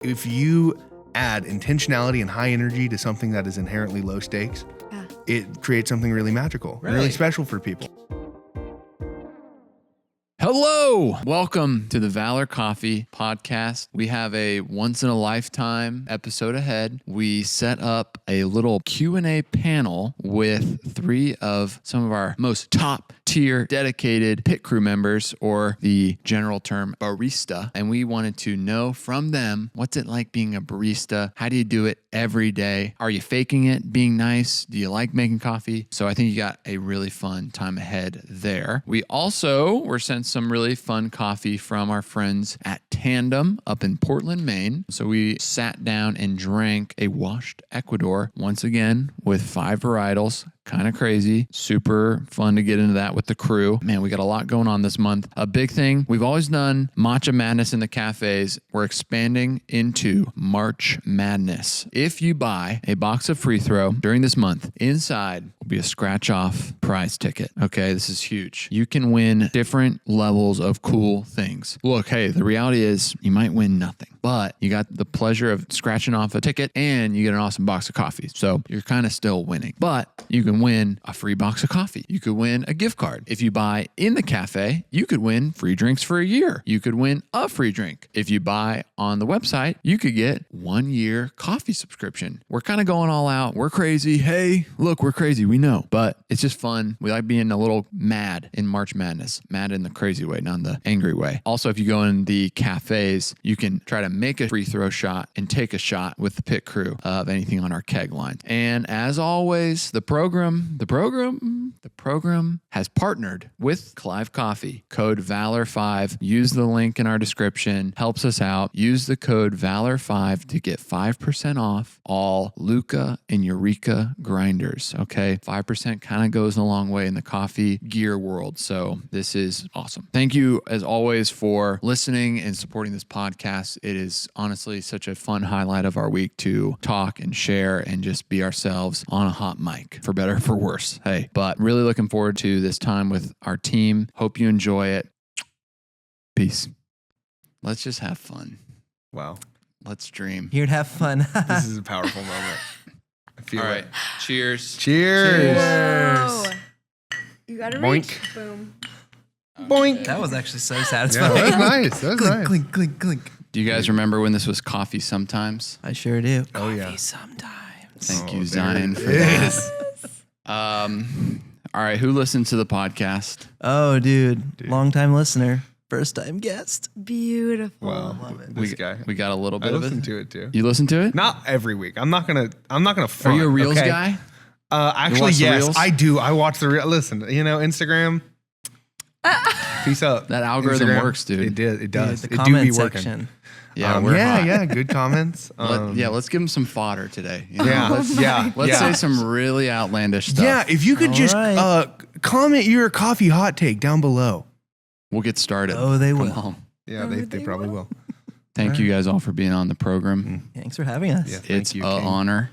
If you add intentionality and high energy to something that is inherently low stakes, it creates something really magical, really special for people. Hello, welcome to the Valor Coffee podcast. We have a once in a lifetime episode ahead. We set up a little Q&A panel with three of some of our most top tier dedicated pit crew members, or the general term barista. And we wanted to know from them, what's it like being a barista? How do you do it every day? Are you faking it, being nice? Do you like making coffee? So I think you got a really fun time ahead there. We also were sent some really fun coffee from our friends at Tandem up in Portland, Maine. So we sat down and drank a washed Ecuador once again with 5 varietals. Kind of crazy. Super fun to get into that with the crew. Man, we got a lot going on this month. A big thing, we've always done Matcha Madness in the cafes. We're expanding into March Madness. If you buy a box of free throw during this month, inside will be a scratch off prize ticket. Okay, this is huge. You can win different levels of cool things. Look, hey, the reality is you might win nothing, but you got the pleasure of scratching off a ticket and you get an awesome box of coffee. So you're kind of still winning, but you can win a free box of coffee. You could win a gift card. If you buy in the cafe, you could win free drinks for a year. You could win a free drink. If you buy on the website, you could get 1 year coffee subscription. We're kind of going all out. We're crazy. Hey, look, we're crazy. We know, but it's just fun. We like being a little mad in March Madness. Mad in the crazy way, not in the angry way. Also, if you go in the cafes, you can try to make a free throw shot and take a shot with the pit crew of anything on our keg line. And as always, the program has partnered with Clive Coffee. Code VALOR5. Use the link in our description. Helps us out. Use the code VALOR5 to get 5% off all Luca and Eureka grinders. Okay, 5% kind of goes a long way in the coffee gear world. So this is awesome. Thank you as always for listening and supporting this podcast. It is honestly such a fun highlight of our week to talk and share and just be ourselves on a hot mic, for better or for worse. Hey, but really looking forward to this time with our team. Hope you enjoy it. Peace. Let's just have fun. Wow. Let's dream. Here to have fun. This is a powerful moment. I feel All right. it. Cheers. Cheers. Whoa. You gotta reach. Boink. Boom. Boink. That was actually so Yeah, satisfying. that was nice. That was Clink, nice. clink, clink, clink. Do you guys remember when this was coffee sometimes? I sure do. Oh, yeah. Coffee sometimes. Thank you, there Zion, it for is. that. All right. Who listened to the podcast? Oh, dude. Long time listener. First time guest. Beautiful. Wow. Love it. This guy. We got a little I bit of listened it. to it too. You listened to it? Not every week. I'm not gonna Are front. you a Reels okay? guy? Actually, watch the yes, Reels? I do. I watch the Reels. Listen, Instagram. Peace out. That algorithm Instagram. works, dude. It did. It does. The It do comment be working. section. Yeah, we're hot. yeah. Good comments. Let's give him some fodder today. You know? Yeah, Let's yeah. say some really outlandish stuff. Yeah, if you could All just right. comment your coffee hot take down below. We'll get started. Oh, they Come will. on. Yeah, Oh, they they probably will. Thank you guys all for being on the program. Thanks for having us. Yeah. Thank It's you, an King. honor.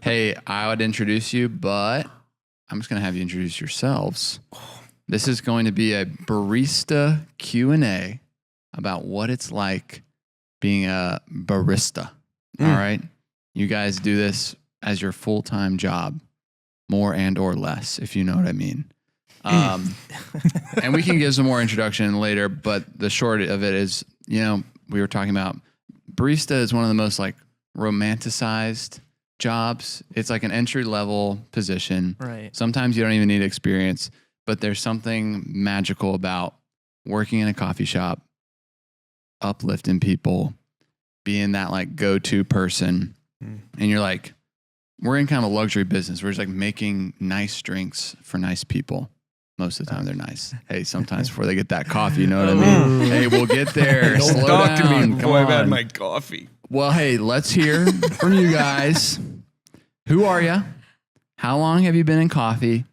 Hey, I would introduce you, but I'm just going to have you introduce yourselves. This is going to be a barista Q&A about what it's like being a barista. All right? You guys do this as your full-time job, more and or less, if you know what I mean. And we can give some more introduction later, but the short of it is, we were talking about barista is one of the most like romanticized jobs. It's like an entry level position. Right. Sometimes you don't even need experience, but there's something magical about working in a coffee shop, uplifting people, being that like go-to person. And you're like, we're in kind of a luxury business. We're just like making nice drinks for nice people. Most of the time they're nice. Hey, sometimes before they get that coffee, you know what I mean? Hey, we'll get there. Don't Slow talk to me down. before Come I've had on. my coffee. Well, hey, let's hear from you guys. Who are you? How long have you been in coffee?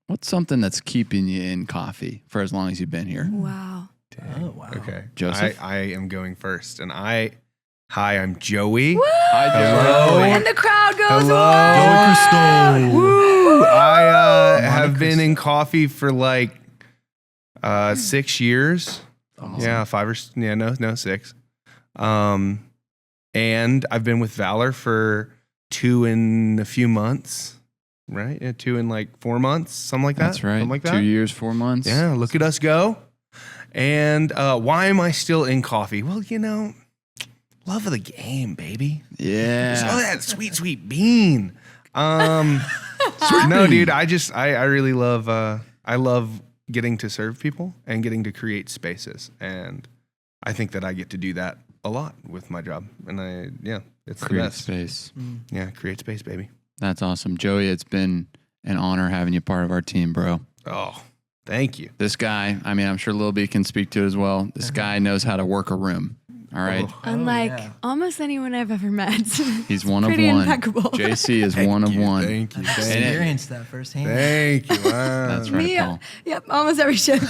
What's something that's keeping you in coffee for as long as you've been here? Wow. Oh, wow. Okay. Joseph? I am going first. And hi, I'm Joey. Hi, Hello. Joey. And the crowd goes Hello. wild. Joey Cristofanelli. Woo! I have been in coffee for like 6 years. Awesome. Yeah, 5 or no 6. And I've been with Valor for 2 and a few months, right? Yeah, 2 and like 4 months, something like that. That's right. Something like that. 2 years, 4 months. Yeah, look at us go. And why am I still in coffee? Well, love of the game, baby. Yeah. Oh, that sweet bean. No, dude, I really love I love getting to serve people and getting to create spaces. And I think that I get to do that a lot with my job. And it's Create the best. space. Yeah, create space, baby. That's awesome. Joey, it's been an honor having you part of our team, bro. Oh, thank you. This guy, I mean, I'm sure Lil B can speak to it as well. This guy knows how to work a room. All right. Unlike almost anyone I've ever met. He's one of Pretty one. impeccable. JC is one of one. Thank you. I experienced that firsthand. Thank you. Wow. That's right, Me, Paul. yep, almost every shift.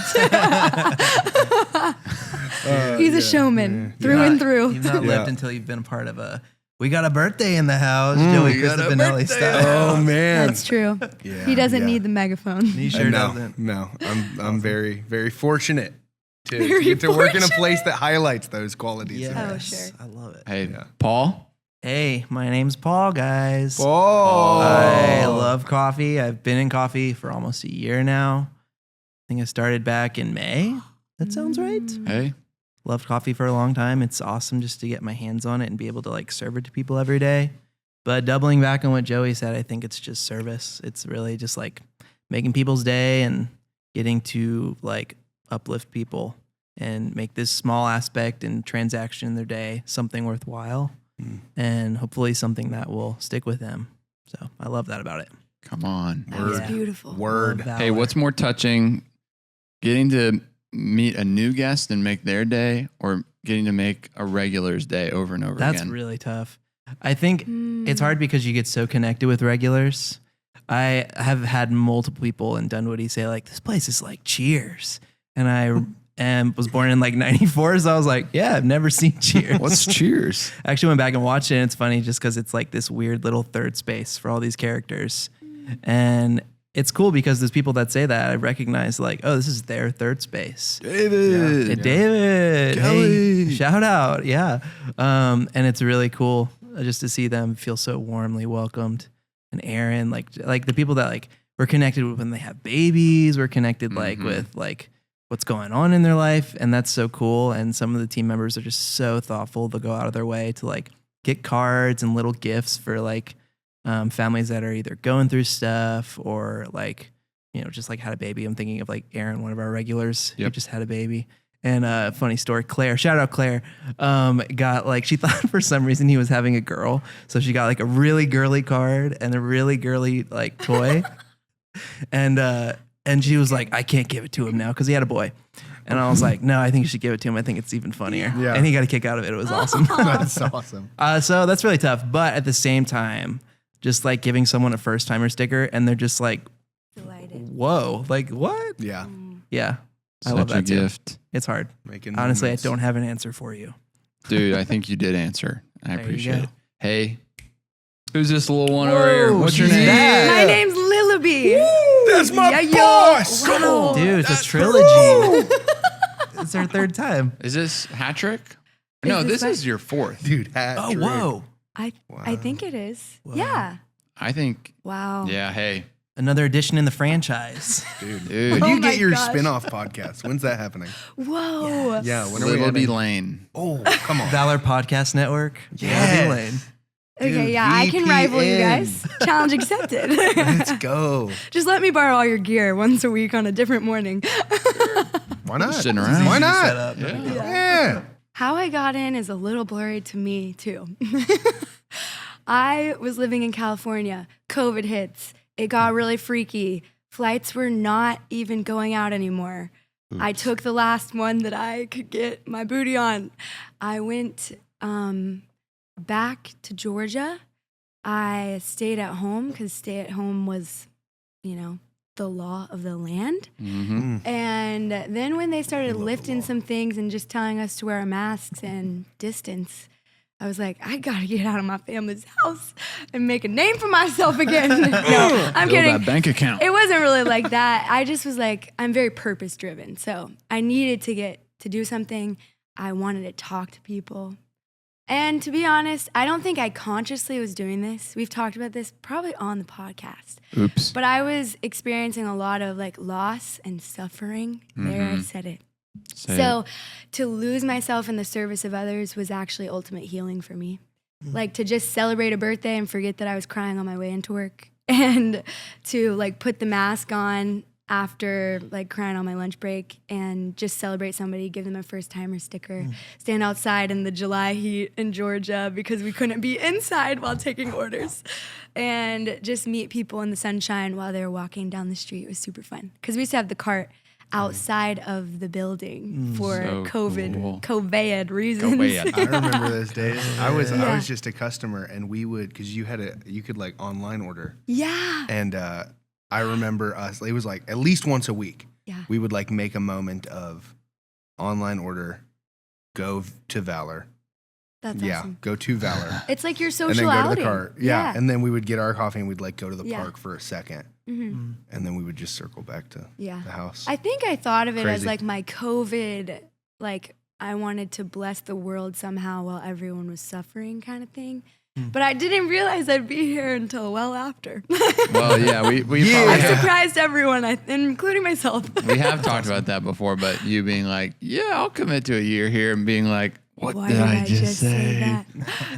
He's a showman through and through. You've not Yeah. lived until you've been a part of we got a birthday in the house, Joey Cristofanelli style. Oh man. That's true. Yeah, He doesn't yeah. need the megaphone. He sure no, doesn't. No, I'm very, very fortunate to Very get to work in a fortunate. place that highlights those qualities. Yes, Oh, sure. I love it. Hey, Yeah. Paul. Hey, my name's Paul, guys. Oh, I love coffee. I've been in coffee for almost a year now. I think I started back in May. That sounds right. Hey. Loved coffee for a long time. It's awesome just to get my hands on it and be able to like serve it to people every day. But doubling back on what Joey said, I think it's just service. It's really just like making people's day and getting to like uplift people and make this small aspect and transaction in their day something worthwhile and hopefully something that will stick with them. So I love that about it. Come on. That was Yeah. beautiful. word. Love Hey, Valor. what's more touching? Getting to meet a new guest and make their day, or getting to make a regular's day over and over That's again? really tough. I think it's hard because you get so connected with regulars. I have had multiple people in Dunwoody say like, this place is like Cheers. And I was born in like 94. So I was like, yeah, I've never seen Cheers. What's Cheers? I actually went back and watched it. And it's funny just because it's like this weird little third space for all these characters. And it's cool because there's people that say that I recognize like, oh, this is their third space. David. Hey, David, Kelly. hey, shout out. Yeah. And it's really cool just to see them feel so warmly welcomed. And Aaron, like the people that like we're connected with when they have babies, we're connected like with like what's going on in their life. And that's so cool. And some of the team members are just so thoughtful. They'll go out of their way to like get cards and little gifts for like families that are either going through stuff or like, just like had a baby. I'm thinking of like Aaron, one of our regulars who just had a baby. And funny story, Claire, shout out Claire, got like, she thought for some reason he was having a girl. So she got like a really girly card and a really girly like toy. and she was like, I can't give it to him now because he had a boy. And I was like, no, I think you should give it to him. I think it's even funnier. Yeah. And he got a kick out of it. It was awesome. That's awesome. So that's really tough. But at the same time, just like giving someone a first timer sticker and they're just like, Delighted. whoa, like what? Yeah. Yeah. I Such love a that too. gift. It's hard. Making Honestly, moments. I don't have an answer for you. Dude, I think you did answer. I There you appreciate go. it. Hey, who's this little one over here? Whoa, What's your she's name? back. My name's Lillabea. That's my Yeah, yo. boss. Come Wow. on. Dude, it's a trilogy. It's our third time. Is this hat trick? No, this this my- is your fourth. Dude, hat Oh, trick. whoa. I think it is. Wow. Yeah. I think, Wow. yeah, hey. Another addition in the franchise. Dude. Dude. When do Oh you my get your gosh. spin-off podcast? When's that happening? Whoa. Yeah, when are we Little B having- Lane. Oh, come on. Valor Podcast Network. Yes. Lillabea Lane. Okay, Dude, yeah, I can rival you VPN. guys. Challenge accepted. Let's go. Just let me borrow all your gear once a week on a different morning. Why not? Sitting around. Why Easy to set not? up. Yeah. Yeah. How I got in is a little blurry to me, too. I was living in California. COVID hits. It got really freaky. Flights were not even going out anymore. I took the last one that I could get my booty on. I went back to Georgia. I stayed at home because stay at home was, the law of the land. Mm-hmm. And then when they started lifting some things and just telling us to wear masks and distance, I was like, I gotta get out of my family's house and make a name for myself again. No, I'm Build kidding. that bank account. It wasn't really like that. I just was like, I'm very purpose driven. So I needed to get to do something. I wanted to talk to people. And to be honest, I don't think I consciously was doing this. We've talked about this probably on the podcast. Oops. But I was experiencing a lot of like loss and suffering. There, I said it. So to lose myself in the service of others was actually ultimate healing for me. Like to just celebrate a birthday and forget that I was crying on my way into work, and to like put the mask on after like crying on my lunch break and just celebrate somebody, give them a first timer sticker, stand outside in the July heat in Georgia because we couldn't be inside while taking orders, and just meet people in the sunshine while they were walking down the street. It was super fun because we used to have the cart outside of the building for So COVID, cool. COVID reasons. COVID. I remember those days. I was just a customer, and we would, because you could like online order, Yeah. and I remember us. It was like at least once a week. Yeah. We would like make a moment of online order, go to Valor. That's Yeah, awesome. go to Valor. It's like your And social then go outing. to the cart. Yeah. And then we would get our coffee and we'd like go to the Yeah. park for a second. Mm-hmm. And then we would just circle back to Yeah. the house. I think I thought of it as Crazy. like my COVID, like I wanted to bless the world somehow while everyone was suffering kind of thing. But I didn't realize I'd be here until well after. Well, yeah, we Yeah. probably I have, surprised everyone, including myself. we have talked about that before, but you being like, yeah, I'll commit to a year here, and being like, what Why did I just say? that?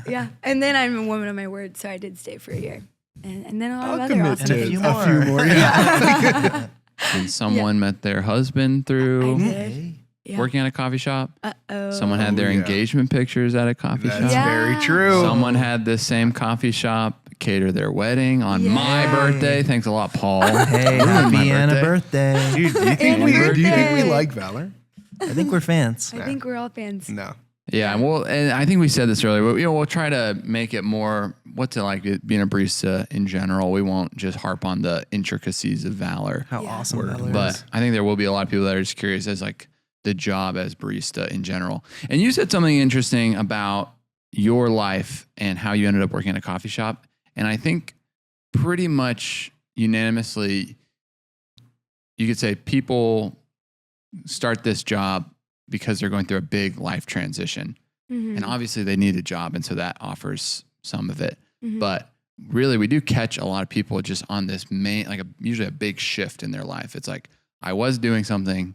Yeah. And then I'm a woman of my word, so I did stay for a year. And then a lot of other commit awesome to And a things. few a few more. Yeah. And someone met their husband through I did. Hey. Yeah. working at a coffee shop. Uh-oh. Someone had their yeah. engagement pictures at a coffee That's shop. very Yeah. true. Someone had the same coffee shop cater their wedding on my Yeah. birthday. Thanks a lot, Paul. Hey, Ruined my happy Anna birthday. birthday. Dude, do you think Happy we birthday. like Valor? I think we're fans. I think we're all fans. No. Yeah, well, and I think we said this earlier, but we'll try to make it more what's it like being a barista in general. We won't just harp on the intricacies of Valor, How Yeah. awesome that is. but I think there will be a lot of people that are just curious as like the job as barista in general. And you said something interesting about your life and how you ended up working at a coffee shop, and I think pretty much unanimously, you could say people start this job because they're going through a big life transition. Mhm. And obviously they need a job. And so that offers some of it. Mhm. But really, we do catch a lot of people just on this main, like usually a big shift in their life. It's like, I was doing something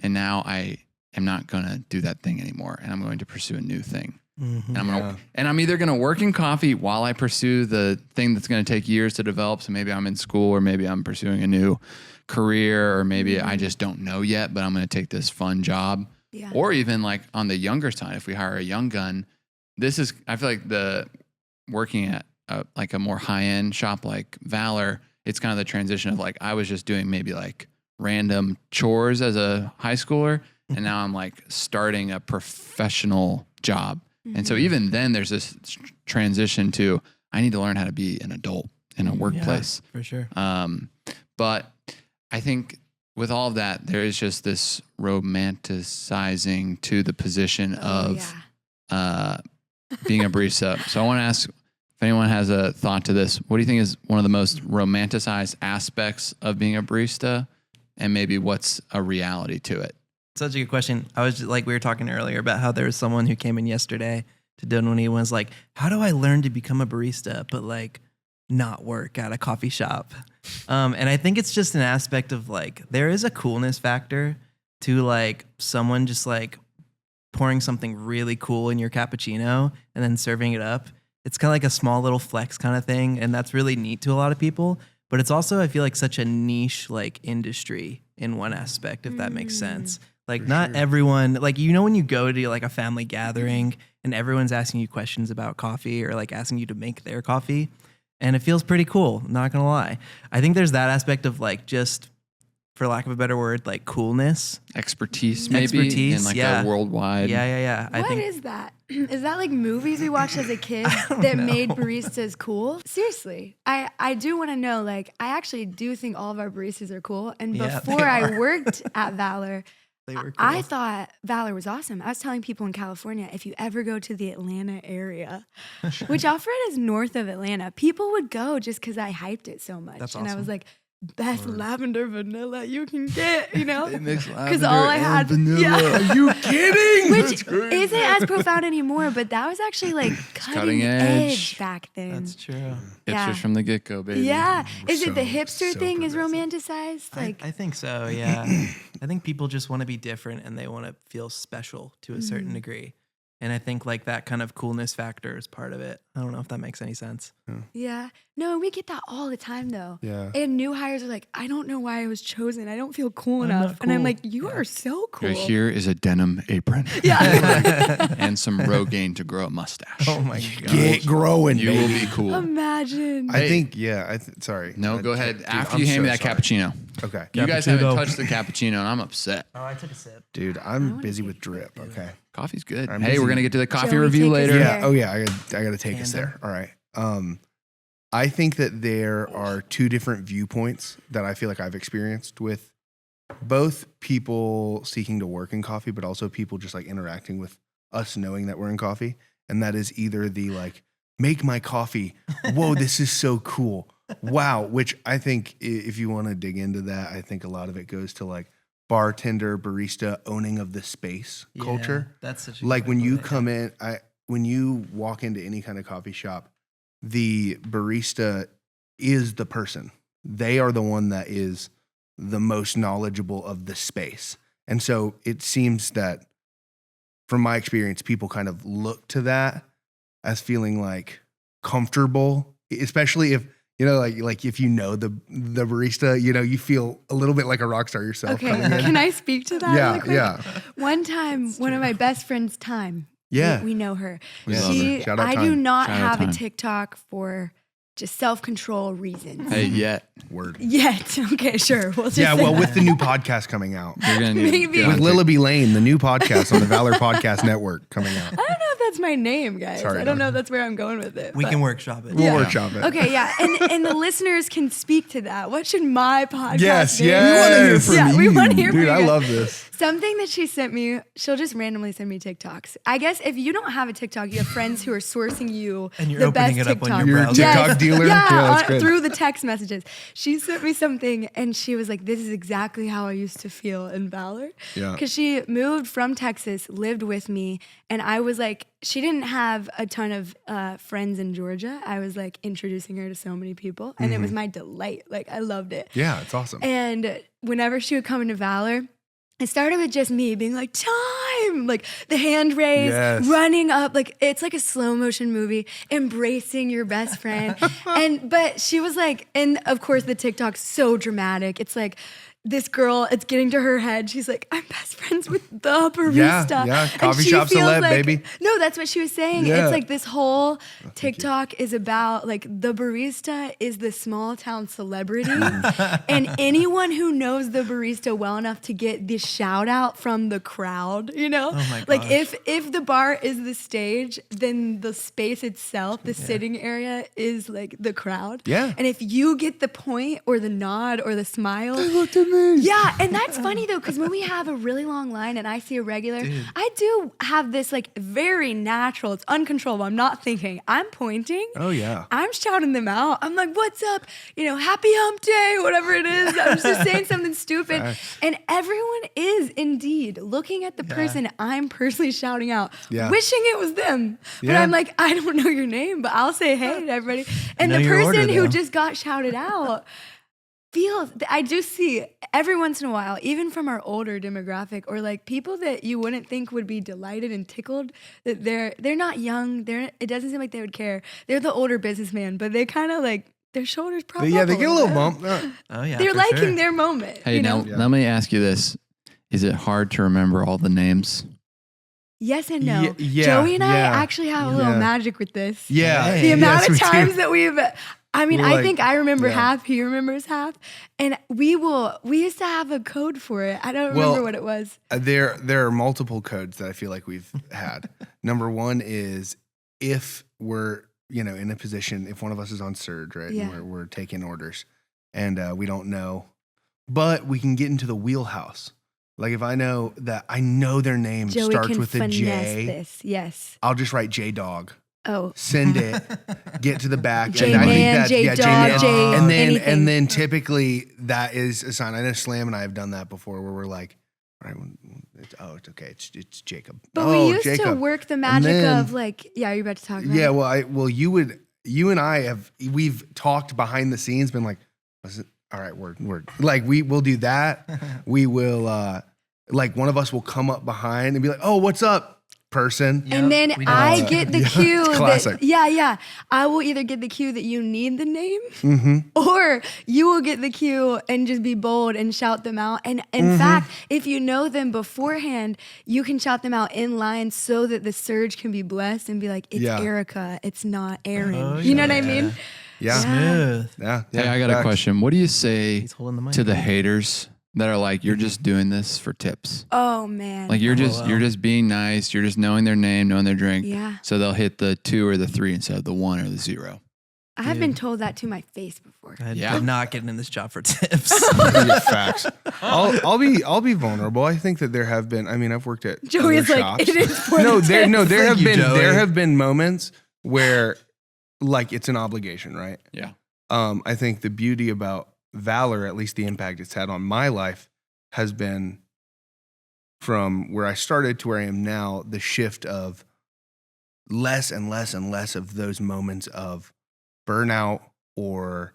and now I am not going to do that thing anymore. And I'm going to pursue a new thing. Mhm. And I'm either going to work in coffee while I pursue the thing that's going to take years to develop. So maybe I'm in school, or maybe I'm pursuing a new career, or maybe I just don't know yet, but I'm going to take this fun job. Yeah. Or even like on the younger side, if we hire a young gun, I feel like working at like a more high end shop like Valor, it's kind of the transition of like, I was just doing maybe like random chores as a high schooler. And now I'm like starting a professional job. And so even then there's this transition to, I need to learn how to be an adult in a workplace. For sure. But I think with all of that, there is just this romanticizing to the position of being a barista. So I want to ask if anyone has a thought to this. What do you think is one of the most romanticized aspects of being a barista, and maybe what's a reality to it? Such a good question. I was just, like, we were talking earlier about how there was someone who came in yesterday to Dunwoody and was like, how do I learn to become a barista, but like not work at a coffee shop? And I think it's just an aspect of like, there is a coolness factor to like someone just like pouring something really cool in your cappuccino and then serving it up. It's kind of like a small little flex kind of thing. And that's really neat to a lot of people. But it's also, I feel like, such a niche like industry in one aspect, if that makes sense. Like not everyone, like, you know, when you go to like a family gathering and everyone's asking you questions about coffee or like asking you to make their coffee, and it feels pretty cool, not gonna lie. I think there's that aspect of like, just for lack of a better word, like coolness. Expertise, maybe, Expertise, in like yeah. a worldwide. Yeah. I What think is that? Is that like movies we watched as a kid don't that know. made baristas cool? Seriously, I do want to know. Like, I actually do think all of our baristas are cool. And Yeah, before they I are. worked at Valor, they were cool. I thought Valor was awesome. I was telling people in California, if you ever go to the Atlanta area, which Alfred is north of Atlanta, people would go just because I hyped it so much. That's And I was awesome. like, best lavender vanilla you can get, you know? They mix Because all I had, vanilla. Are you kidding? which isn't as profound anymore, but that was actually like cutting edge back then. That's true. Hipsters from the get-go, baby. Yeah. Is it the So- hipster so thing is progressive. romanticized? Like, I think so, yeah. I think people just want to be different and they want to feel special to a certain degree. And I think like that kind of coolness factor is part of it. I don't know if that makes any sense. yeah. No, we get that all the time though. Yeah. And new hires are like, I don't know why I was chosen. I don't feel cool I'm enough. not And I'm cool. like, you are so cool. Right here is a denim apron. Yeah. And some Rogaine to grow a mustache. Oh my God. Get growing, You will baby. be cool. Imagine. I think, sorry. No, go ahead. Dude, After I'm you hand me so that sorry. cappuccino. Okay. You guys haven't Cappuccino. touched the cappuccino, and I'm upset. Oh, I took a sip. Dude, I'm busy with drip. Okay. Coffee's good. I'm Hey, busy. we're gonna get to the coffee Joey, review take us later. there. Yeah. Oh yeah. I gotta take us Tandem. there. All right. I think that there are two different viewpoints that I feel like I've experienced with both people seeking to work in coffee, but also people just like interacting with us knowing that we're in coffee. And that is either the like, make my coffee. Whoa, this is so cool. Wow. Which I think if you want to dig into that, I think a lot of it goes to like bartender, barista, owning of the space culture. Yeah, that's such a Like good when way to you put it. come in, when you walk into any kind of coffee shop, the barista is the person. They are the one that is the most knowledgeable of the space. And so it seems that from my experience, people kind of look to that as feeling like comfortable, especially if, you know, like if you know the barista, you know, you feel a little bit like a rock star yourself. Okay, coming in. can I speak to that? Yeah, really quick? yeah. One time, one of my best friends, Time. Yeah. we know her. We love She, Shout out I do Time. not Shout out have Time. a TikTok for just self-control reasons. Hey, yet Word. Yet, okay, sure. We'll just Yeah, say well, that. with the new podcast coming out. you're gonna need Maybe. to get With on Lillabea Lane, the new podcast on the Valor Podcast Network coming out. I don't know if that's my name, guys. Sorry, I don't no. know if that's where I'm going with it. We but- can workshop it. We'll Yeah. workshop it. Okay, yeah, and the listeners can speak to that. What should my podcast Yes, name yes. be? We wanna hear from Yeah, we you. want to hear from Dude, you I guys. love this. Something that she sent me, she'll just randomly send me TikToks. I guess if you don't have a TikTok, you have friends who are sourcing you And you're the opening best it up on TikTok. your You're a browser. TikTok dealer? Yeah, that's good. through the text messages. She sent me something and she was like, this is exactly how I used to feel in Valor. Yeah. Because she moved from Texas, lived with me, and I was like, she didn't have a ton of friends in Georgia. I was like introducing her to so many people, and it was my delight. Like, I loved it. Yeah, it's awesome. And whenever she would come into Valor, it started with just me being like, time, like the hand raise, Yes. running up, like it's like a slow motion movie, embracing your best friend. But she was like, and of course the TikTok's so dramatic. It's like this girl, it's getting to her head. She's like, I'm best friends with the barista. yeah. And Coffee she shop feels celeb, like- baby. No, that's what she was saying. Yeah. It's like this whole TikTok is about like the barista is the small town celebrity. And anyone who knows the barista well enough to get the shout out from the crowd, you know? Oh my Like gosh. if the bar is the stage, then the space itself, the sitting area is like the crowd. Yeah. And if you get the point or the nod or the smile, Look at me. yeah, and that's funny though, because when we have a really long line and I see a regular, I do have this like very natural, it's uncontrollable. I'm not thinking, I'm pointing. Oh, yeah. I'm shouting them out. I'm like, what's up? You know, happy hump day, whatever it is. I'm just saying something stupid. Facts. And everyone is indeed looking at the person I'm personally shouting out, Yeah. wishing it was them. But Yeah. I'm like, I don't know your name, but I'll say hey to everybody. And Know the your order, person who though. just got shouted out feels, I do see every once in a while, even from our older demographic or like people that you wouldn't think would be delighted and tickled, that they're not young. It doesn't seem like they would care. They're the older businessman, but they kind of like their shoulders prop Yeah, up they get a little bit. bump. Oh yeah. They're for liking sure. their moment. Hey, you now know? Yeah. let me ask you this: is it hard to remember all the names? Yes and no. Yeah, Joey and I yeah, actually have a little yeah. magic with this. Yeah. Hey. The amount yes, of we do. times that we've, I mean, We're I like- think I remember yeah. half, he remembers half. And we used to have a code for it. I don't Well, remember what it was. There are multiple codes that I feel like we've had. Number one is if we're, you know, in a position, if one of us is on surge, right? Yeah. And we're taking orders and we don't know, but we can get into the wheelhouse. Like if I know that I know their name Joey starts can with a finesse J, this. Yes. I'll just write J Dog. Oh, send it, get to the back. J-Man, J-Dog, J and anything. then typically that is a sign. I know Slam and I have done that before where we're like, all right, it's okay. It's Jacob. But oh, we used Jacob. to work the magic then- of like, yeah, you're about to talk about Yeah, it. you and I we've talked behind the scenes, been like, all right, we're like we'll do that. We will like one of us will come up behind and be like, oh, what's up, person? Yep, And then we know I that. get the Yeah, cue classic. that, yeah. I will either get the cue that you need the name Mm-hmm. or you will get the cue and just be bold and shout them out. And in fact, if you know them beforehand, you can shout them out in line so that the surge can be blessed and be like, it's Yeah. Erica, it's not Aaron. Oh, you know what I yeah. mean? Yeah. Smooth. Yeah. Hey, I got a facts. question. What do you say He's holding the mic. to the haters that are like, you're just doing this for tips? Oh, man. Like you're LOL. you're just being nice. You're just knowing their name, knowing their drink. Yeah. So they'll hit the 2 or the 3 instead of the 1 or the 0. I have been told that to my face before. I'm not getting in this job for tips. Facts. I'll be vulnerable. I think that there have been. I mean, I've worked at Joey other is like, shops. it is for no, the there tips. have you, been Joey. there have been moments where like it's an obligation, right? Yeah. I think the beauty about Valor, at least the impact it's had on my life, has been from where I started to where I am now, the shift of less and less and less of those moments of burnout or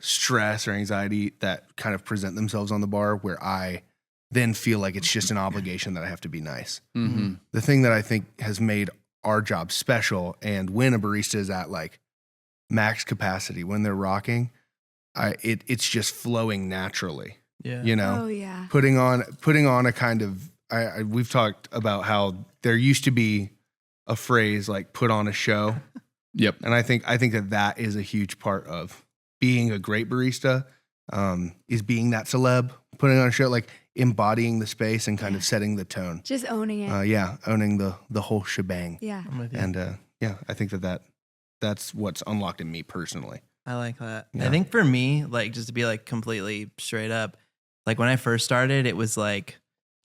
stress or anxiety that kind of present themselves on the bar where I then feel like it's just an obligation that I have to be nice. Mm-hmm. The thing that I think has made our job special, and when a barista is at like max capacity, when they're rocking, it's just flowing naturally. Yeah. You know, Oh, yeah. putting on a kind of we've talked about how there used to be a phrase like "put on a show," Yep. and I think that is a huge part of being a great barista. Is being that celeb, putting on a show, like embodying the space and kind of setting the tone. Just owning it. Owning the whole shebang. Yeah. I'm with you. And I think that's what's unlocked in me personally. I like that. Yeah. I think for me, like just to be like completely straight up, like when I first started, it was like,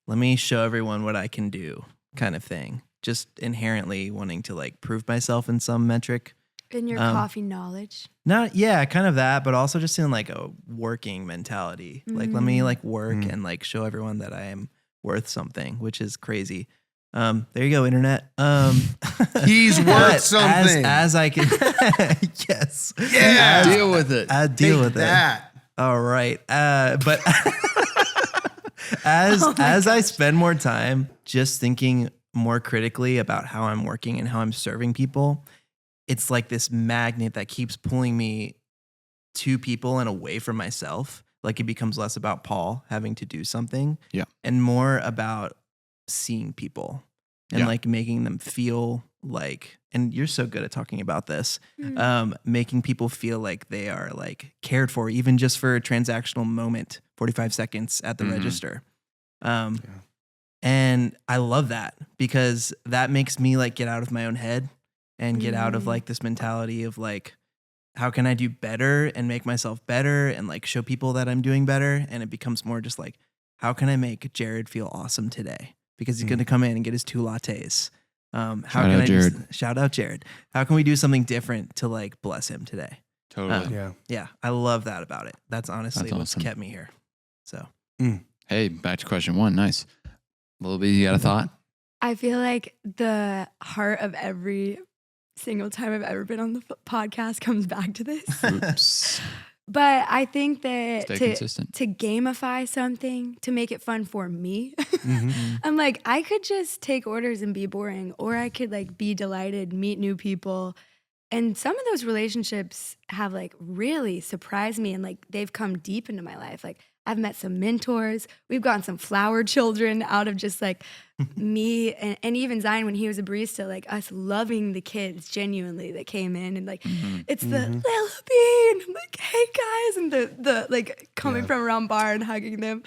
let me show everyone what I can do kind of thing. Just inherently wanting to like prove myself in some metric. In your coffee knowledge. Kind of that, but also just in like a working mentality. Like let me like work and like show everyone that I am worth something, which is crazy. There you go, internet. He's worth something. As I can, yes. Yeah. Deal with it. I deal Take with that. it. All right. But as I spend more time just thinking more critically about how I'm working and how I'm serving people, it's like this magnet that keeps pulling me to people and away from myself. Like it becomes less about Paul having to do something, Yeah. and more about seeing people and Yeah. like making them feel like, and you're so good at talking about this, making people feel like they are like cared for, even just for a transactional moment, 45 seconds at the register. And I love that because that makes me like get out of my own head and get out of like this mentality of like, how can I do better and make myself better and like show people that I'm doing better? And it becomes more just like, how can I make Jared feel awesome today? Because he's going to come in and get his 2 lattes. Shout out Jared. How can we do something different to like bless him today? Totally. Yeah, I love that about it. That's honestly That's what's awesome. kept me here. So Hey, back to question 1. Nice. Lillabea, you got a thought? I feel like the heart of every single time I've ever been on the podcast comes back to this. Oops. But I think that Stay consistent. to gamify something, to make it fun for me, I'm like, I could just take orders and be boring, or I could like be delighted, meet new people. And some of those relationships have like really surprised me and like they've come deep into my life. Like I've met some mentors. We've gotten some flower children out of just like me and even Zion when he was a barista, like us loving the kids genuinely that came in and like it's the Lillabea and I'm like, hey guys, and the like coming from around bar and hugging them.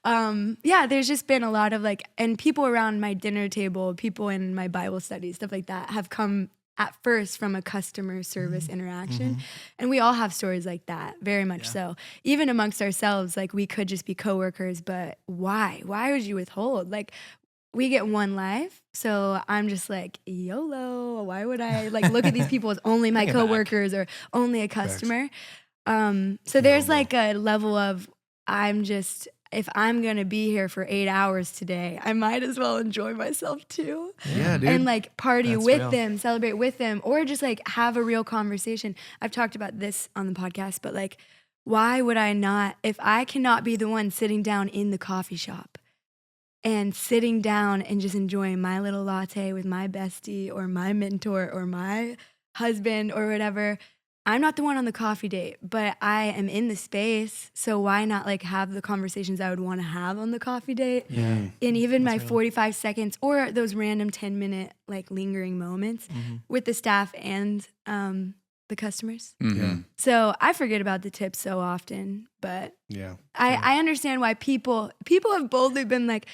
There's just been a lot of like, and people around my dinner table, people in my Bible study, stuff like that have come at first from a customer service interaction. And we all have stories like that, very much so. Even amongst ourselves, like we could just be coworkers, but why? Why would you withhold? Like we get one life. So I'm just like, YOLO. Why would I like look at these people as only my coworkers or only a customer? So there's like a level of if I'm going to be here for 8 hours today, I might as well enjoy myself too. Yeah, dude. And like party That's with real. them, celebrate with them, or just like have a real conversation. I've talked about this on the podcast, but like, why would I not, if I cannot be the one sitting down in the coffee shop and sitting down and just enjoying my little latte with my bestie or my mentor or my husband or whatever, I'm not the one on the coffee date, but I am in the space. So why not like have the conversations I would want to have on the coffee date? Yeah. And even my real. 45 seconds or those random 10-minute like lingering moments with the staff and the customers. Yeah. So I forget about the tips so often, but Yeah. I understand why people have boldly been like,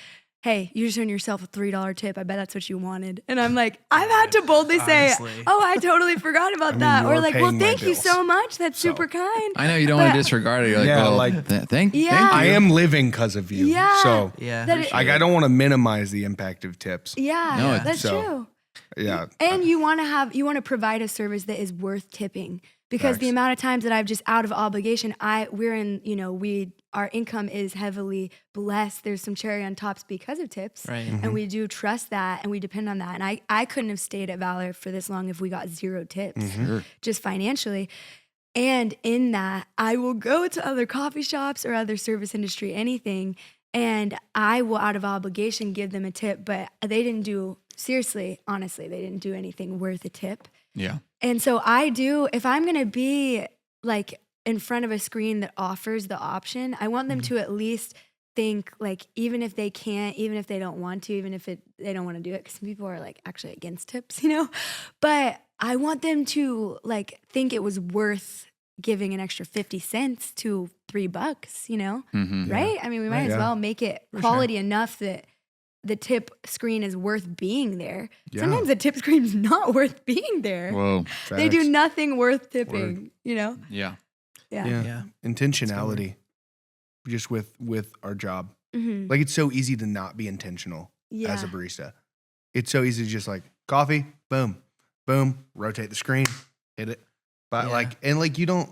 hey, you just earned yourself a $3 tip. I bet that's what you wanted. And I'm like, I've had to boldly say, Honestly. oh, I totally forgot about that. Or you're like, well, paying my thank you bills. so much. That's super kind. I know you don't want But- to disregard it. You're like, Yeah, well, like- thank you. I am living because of you. Yeah. So, Yeah. That for it- sure. like, I don't want to minimize the impact of tips. Yeah, No, that's so- true. Yeah. And you want to provide a service that is worth tipping, because the Facts. amount of times that I've just out of obligation, our income is heavily blessed. There's some cherry on tops because of tips. Right. And we do trust that and we depend on that. And I couldn't have stayed at Valor for this long if we got 0 tips, Sure. just financially. And in that, I will go to other coffee shops or other service industry, anything, and I will out of obligation give them a tip, but they didn't do, seriously, honestly, they didn't do anything worth a tip. Yeah. And so I do, if I'm going to be like in front of a screen that offers the option, I want them to at least think like, even if they can't, even if they don't want to, even if they don't want to do it, because some people are like actually against tips, but I want them to like think it was worth giving an extra 50 cents to $3, Mm-hmm. right? I mean, we might as Yeah. well make it quality enough that the tip screen is worth being there. Yeah. Sometimes the tip screen is not worth being there. Whoa. They do Facts. nothing worth tipping, Yeah. Yeah. Yeah. Intentionality just with our job. Mm-hmm. Like, it's so easy to not be intentional Yeah. as a barista. It's so easy to just like coffee, boom, boom, rotate the screen, hit it. But Yeah. you don't,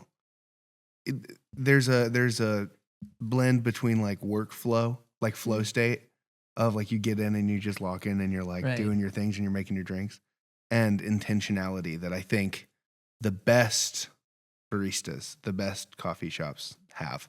there's a blend between like workflow, like flow state of like you get in and you just lock in and you're like Right. doing your things and you're making your drinks, and intentionality that I think the best baristas, the best coffee shops have.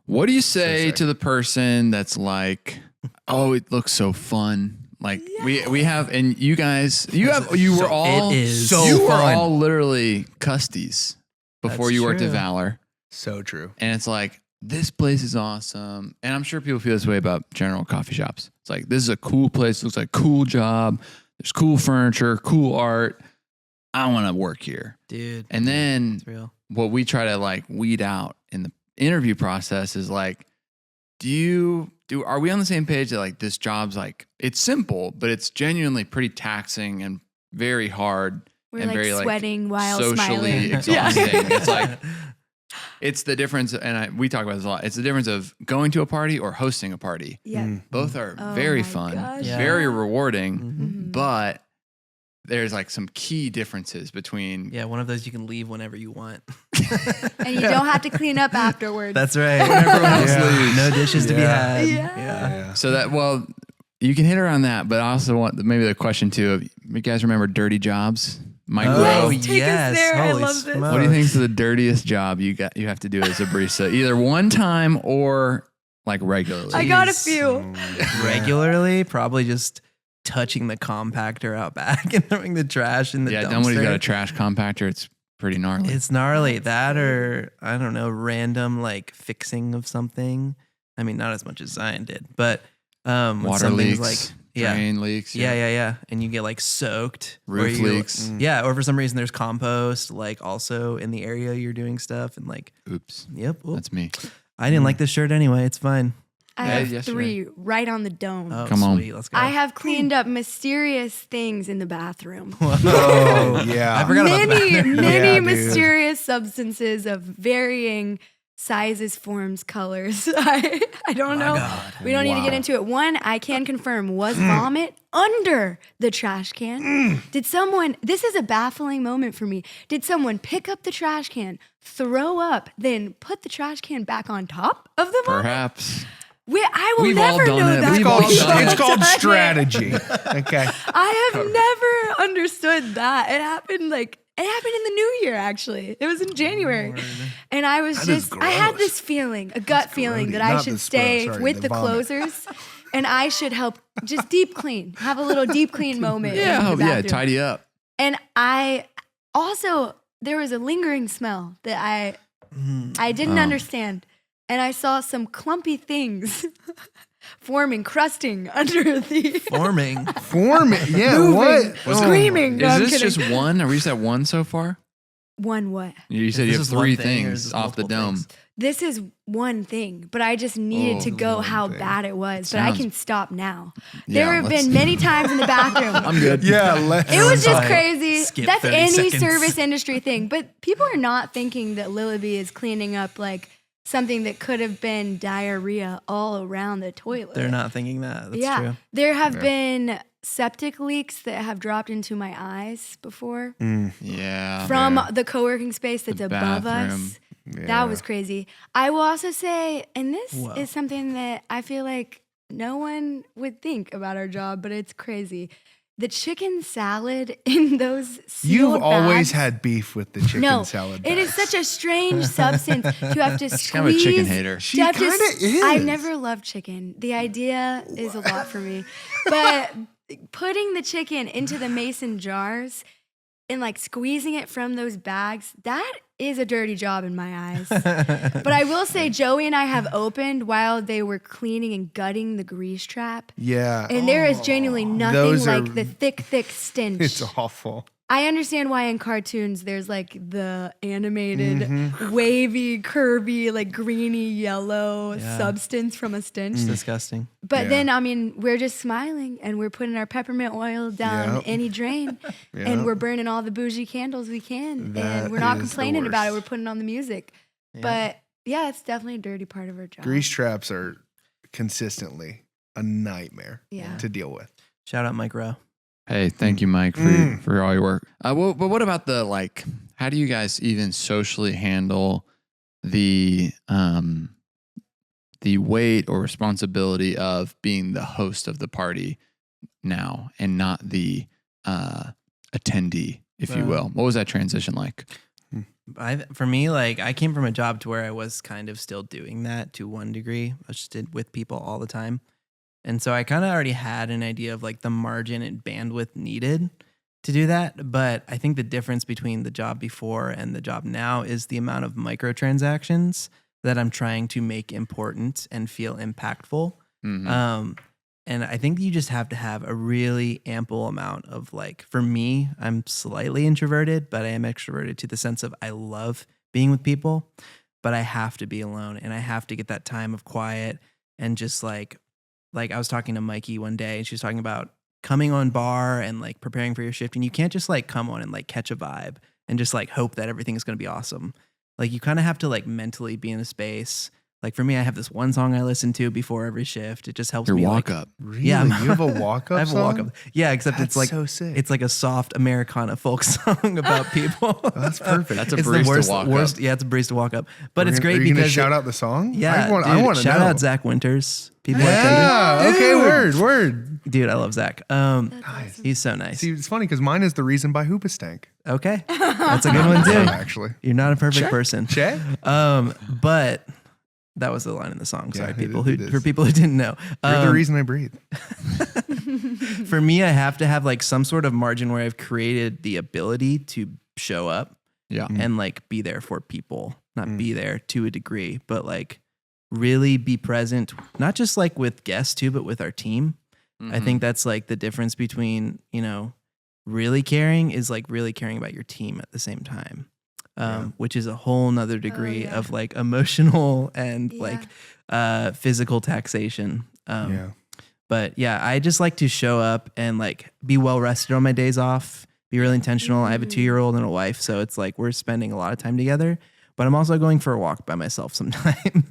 What do you say sick. to the person that's like, oh, it looks so fun? Like we have, and you guys, you were all, It is so you were fun. all literally custies before That's you worked at true. Valor. So true. And it's like, this place is awesome. And I'm sure people feel this way about general coffee shops. It's like, this is a cool place. Looks like a cool job. There's cool furniture, cool art. I want to work here. Dude. And then It's real. what we try to like weed out in the interview process is like, are we on the same page that like this job's like, it's simple, but it's genuinely pretty taxing and very hard We're and like very sweating while socially smiling. exhausting. It's like, it's the difference, and we talk about this a lot. It's the difference of going to a party or hosting a party. Yeah. Both are Oh very my fun, gosh, Yeah. very rewarding, Mhm. but there's like some key differences between. Yeah, one of those you can leave whenever you want. And you don't have to clean up afterwards. That's right. When everyone else Yeah. leaves. No dishes to be Yeah. had. Yeah. Yeah. So that, well, you can hit her on that, but I also want maybe the question too. Of, you guys remember Dirty Jobs? Mike Oh, Rowe. Yes, take us yes. there. I Holy love this. smokes. What do you think is the dirtiest job you have to do as a barista? Either one time or like regularly. I got a Jeez. few. Regularly, probably just touching the compactor out back and throwing the trash in the dumpster. Somebody's got a trash compactor. It's pretty gnarly. It's gnarly. That or, I don't know, random like fixing of something. I mean, not as much as Zion did, but when Water something's leaks, yeah. drain leaks. Yeah. And you get like soaked. or Roof you- leaks. Yeah. Or for some reason there's compost like also in the area you're doing stuff and like, Oops. yep. Well, That's me. I didn't like this shirt anyway. It's fine. I Yeah, have yesterday. 3 right on the dome. Oh, Come on. sweet. Let's go. I have cleaned up mysterious things in the bathroom. Oh, yeah. I forgot about Many, that. many Yeah, dude. mysterious substances of varying sizes, forms, colors. I don't know. God. We don't need to get into it. One, I can confirm, was vomit under the trash can. Did someone, this is a baffling moment for me. Did someone pick up the trash can, throw up, then put the trash can back on top of the vomit? Perhaps. I will We've all never done know it. that. We've all It's done it. called strategy. Okay. I have never understood that. It happened in the new year, actually. It was in January. And I was That is I had gross. this feeling, a gut feeling grody. that I Not should the sprout, stay sorry, with the the vomit. closers and I should help just deep clean, have a little deep clean moment. Yeah, in the bathroom. tidy up. And there was a lingering smell that I didn't understand. And I saw some clumpy things forming, crusting under the Forming. Form it. Yeah. moving, What? screaming. No, Is I'm this kidding. just one? Are we just at one so far? One what? You said you This have is one three thing, or is things this off the multiple dome. things? This is one thing, but I just needed to go one how thing. bad it was. But I Sounds- can stop now. Yeah, There have let's- been many times in the bathroom. I'm good. Yeah. It was just Everyone's crazy. like, skip That's 30 any seconds. service industry thing. But people are not thinking that Lillabea is cleaning up like something that could have been diarrhea all around the toilet. They're not thinking that. That's yeah. true. There have been septic leaks that have dropped into my eyes before Yeah. from the co-working space that's above bathroom. us. That was crazy. I will also say, and this Whoa. is something that I feel like no one would think about our job, but it's crazy. The chicken salad in those sealed You've always bags- had beef with the chicken salad. It is bags. such a strange substance to have to squeeze. kind of a chicken hater. She to have to kinda is. I've never loved chicken. The idea is a lot for me. But putting the chicken into the mason jars and like squeezing it from those bags, that is a dirty job in my eyes. But I will say Joey and I have opened while they were cleaning and gutting the grease trap. Yeah. And there is genuinely nothing Those are- like the thick stench. It's awful. I understand why in cartoons there's like the animated, wavy, curvy, like greeny yellow Yeah. substance from a stench. It's disgusting. But Yeah. then, I mean, we're just smiling and we're putting our peppermint oil down Yep. any drain Yep. and we're burning all the bougie candles we can. That and we're not is the complaining about it. We're worst. putting on the music. But yeah, it's definitely a dirty part of our job. Grease traps are consistently a nightmare Yeah. to deal with. Shout out Mike Rowe. Hey, thank you, Mike, for all your work. But what about how do you guys even socially handle the weight or responsibility of being the host of the party now and not the attendee, if you will? What was that transition like? For me, like I came from a job to where I was kind of still doing that to one degree. I just did with people all the time. And so I kind of already had an idea of like the margin and bandwidth needed to do that. But I think the difference between the job before and the job now is the amount of microtransactions that I'm trying to make important and feel impactful. Mhm. And I think you just have to have a really ample amount of like, for me, I'm slightly introverted, but I am extroverted to the sense of I love being with people, but I have to be alone and I have to get that time of quiet and just like I was talking to Mikey one day and she was talking about coming on bar and like preparing for your shift. And you can't just like come on and like catch a vibe and just like hope that everything's going to be awesome. Like you kind of have to like mentally be in a space. Like for me, I have this one song I listen to before every shift. It just helps Your me walk like, up. Really? Yeah, you have a walk up I have a walk up. Yeah, except That's it's like so sick. it's like a soft Americana folk song about people. That's perfect. That's a It's barista the worst, walk worst. up. Yeah, it's a barista walk up. But Are it's you great gonna because shout out the song. Yeah, I want to shout know. out Zach Winters. People like Yeah. Okay. Dude. Word. Dude, I love Zach. Nice. He's so nice. See, it's funny because mine is the reason by Hoopastank. Okay, that's a good one too. Actually. You're not a perfect person. Check. But that was the line in the song. Sorry, Yeah, people it who is. for people who didn't know. You're the reason I breathe. For me, I have to have like some sort of margin where I've created the ability to show up Yeah. and like be there for people, not be there to a degree, but like really be present, not just like with guests too, but with our team. I think that's like the difference between, really caring is like really caring about your team at the same time. Which is a whole nother degree yeah. of like emotional and Yeah. like physical taxation. Yeah. But yeah, I just like to show up and like be well rested on my days off, be really intentional. I have a 2-year-old and a wife, so it's like we're spending a lot of time together. but I'm also going for a walk by myself sometime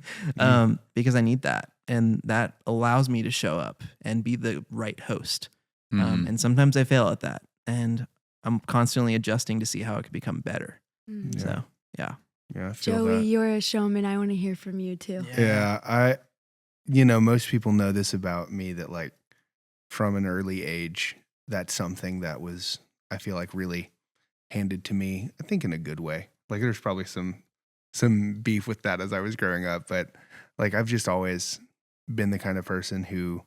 because I need that. And that allows me to show up and be the right host. And sometimes I fail at that. And I'm constantly adjusting to see how it could become better. So, yeah. Yeah, I feel Joey, that. you're a showman. I want to hear from you too. Yeah, most people know this about me, that like from an early age, that's something that was, I feel like, really handed to me, I think in a good way. Like there's probably some beef with that as I was growing up, but like I've just always been the kind of person who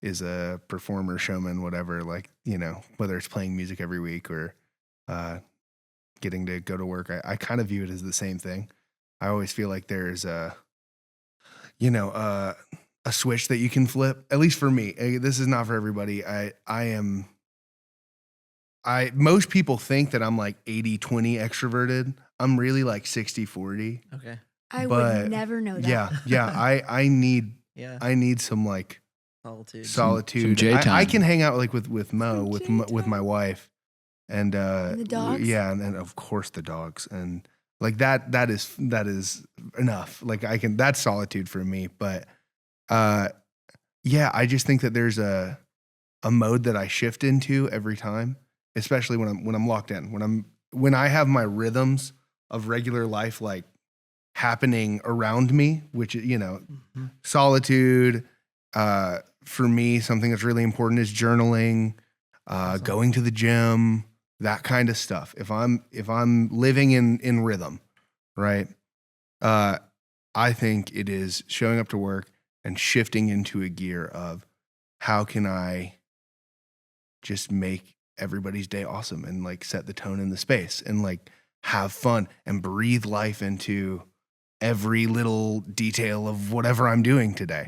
is a performer, showman, whatever, like, whether it's playing music every week or getting to go to work, I kind of view it as the same thing. I always feel like there's a switch that you can flip, at least for me. This is not for everybody. Most people think that I'm like 80-20 extroverted. I'm really like 60-40. Okay. I would never know that. Yeah. I need some like Solitude. Some J time. I can hang out like with Mo, with my wife, and the dogs. Yeah, and then of course the dogs, and like that is enough. Like that's solitude for me. But I just think that there's a mode that I shift into every time, especially when I'm locked in, when I have my rhythms of regular life like happening around me, which solitude. For me, something that's really important is journaling, going to the gym, that kind of stuff. If I'm living in rhythm, right? I think it is showing up to work and shifting into a gear of how can I just make everybody's day awesome and like set the tone in the space and like have fun and breathe life into every little detail of whatever I'm doing today.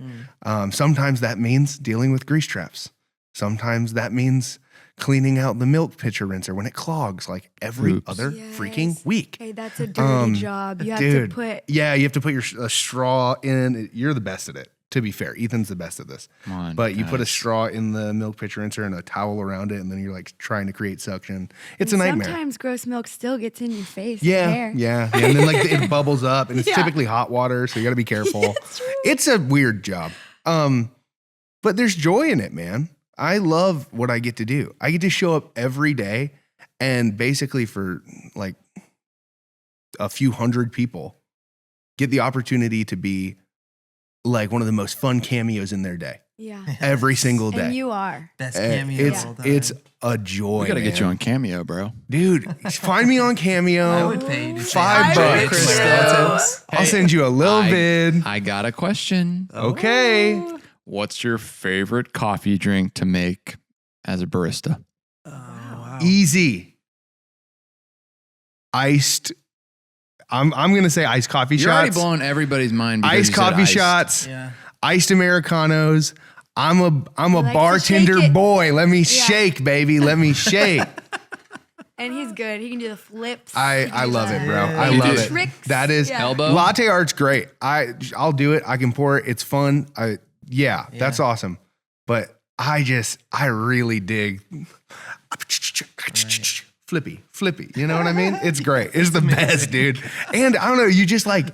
Sometimes that means dealing with grease traps. Sometimes that means cleaning out the milk pitcher rinser when it clogs, like every other freaking week. Hey, that's a dirty job. You have Dude, to put. Yeah, you have to put a straw in. You're the best at it. To be fair, Ethan's the best at this. Come on, but you guys. put a straw in the milk pitcher rinser and a towel around it, and then you're like trying to create suction. It's a nightmare. Sometimes gross milk still gets in your face. Yeah, and hair. yeah. And then like it bubbles up, and it's typically hot water, so you got to be careful. It's a weird job, but there's joy in it, man. I love what I get to do. I get to show up every day, and basically for like a few hundred people, get the opportunity to be like one of the most fun cameos in their day. Yeah. Every single day. And you are. Best cameo of all time. It's a joy. We gotta get man. you on Cameo, bro. Dude, find me on Cameo. I would pay you to say $5. hi to my relatives. I'll send you a little bid. I got a question. Okay. What's your favorite coffee drink to make as a barista? Oh, wow. Easy. Iced. I'm gonna say iced coffee You're already shots. blowing everybody's mind. Because Iced you said coffee iced. Oh, shots. Yeah. Iced Americanos. I'm a likes to bartender shake it. boy. Let me shake, baby. Let me shake. And he's good. He can do the flips. I love it, bro. Yeah. I You love do it. tricks. That is Yeah. Elbow? latte art's great. I'll do it. I can pour it. It's fun. That's awesome. But I really dig flippy. You know what I mean? It's great. It's the best, dude. And I don't know, you just like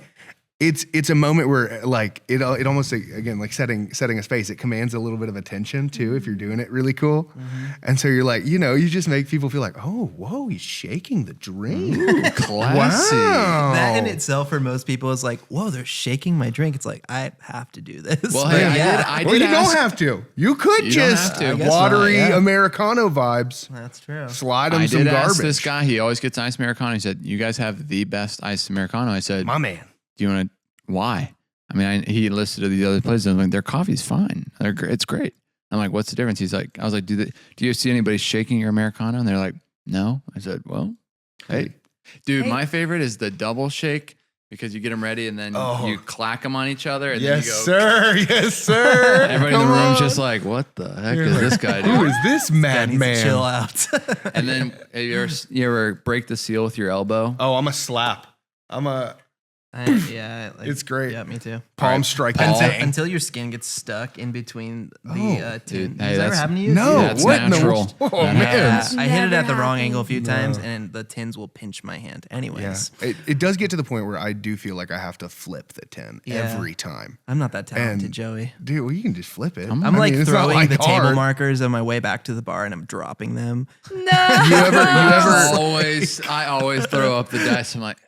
it's a moment where like it almost again like setting a space. It commands a little bit of attention too if you're doing it really cool. And so you're like, you just make people feel like, oh, whoa, he's shaking the drink. Classy. Wow. That in itself for most people is like, whoa, they're shaking my drink. It's like, I have to do this. Well, But hey, yeah, Well, you don't have to. You could You don't just have to. I guess watery not, yeah. Americano vibes. that's true. Slide him I some did ask garbage. this guy. He always gets iced Americano. He said, "You guys have the best iced Americano." I said, My man. "Do you want to? Why?" I mean, he listed the other places. I'm like, their coffee's fine. It's great. I'm like, what's the difference? He's like, I was like, do you see anybody shaking your Americano? And they're like, no. I said, well, hey, dude, my favorite is the double shake because you get them ready and then you clack them on each other. And then you go, sir. Yes, sir. everybody in the room's just like, what the heck is this guy Who doing? is this Needs to madman? chill out. And then you ever break the seal with your elbow? Oh, I'm a slap. I'm a It's great. Yeah, me too. Palm strike. Until your skin gets stuck in between the tin. dude, hey, Does that ever that's- happen to you? No, That's what? natural. No. Oh, That man. happens. I hit it Never at the wrong happened. angle a few times, and the tins will pinch my hand. Yeah. Anyways, It does get to the point where I do feel like I have to flip the tin every time. I'm not that talented, And- Joey. Dude, well, you can just flip it. I'm I mean, like it's not throwing like the table hard. markers on my way back to the bar, and I'm dropping them. No. You ever I always throw up the dice. I'm like,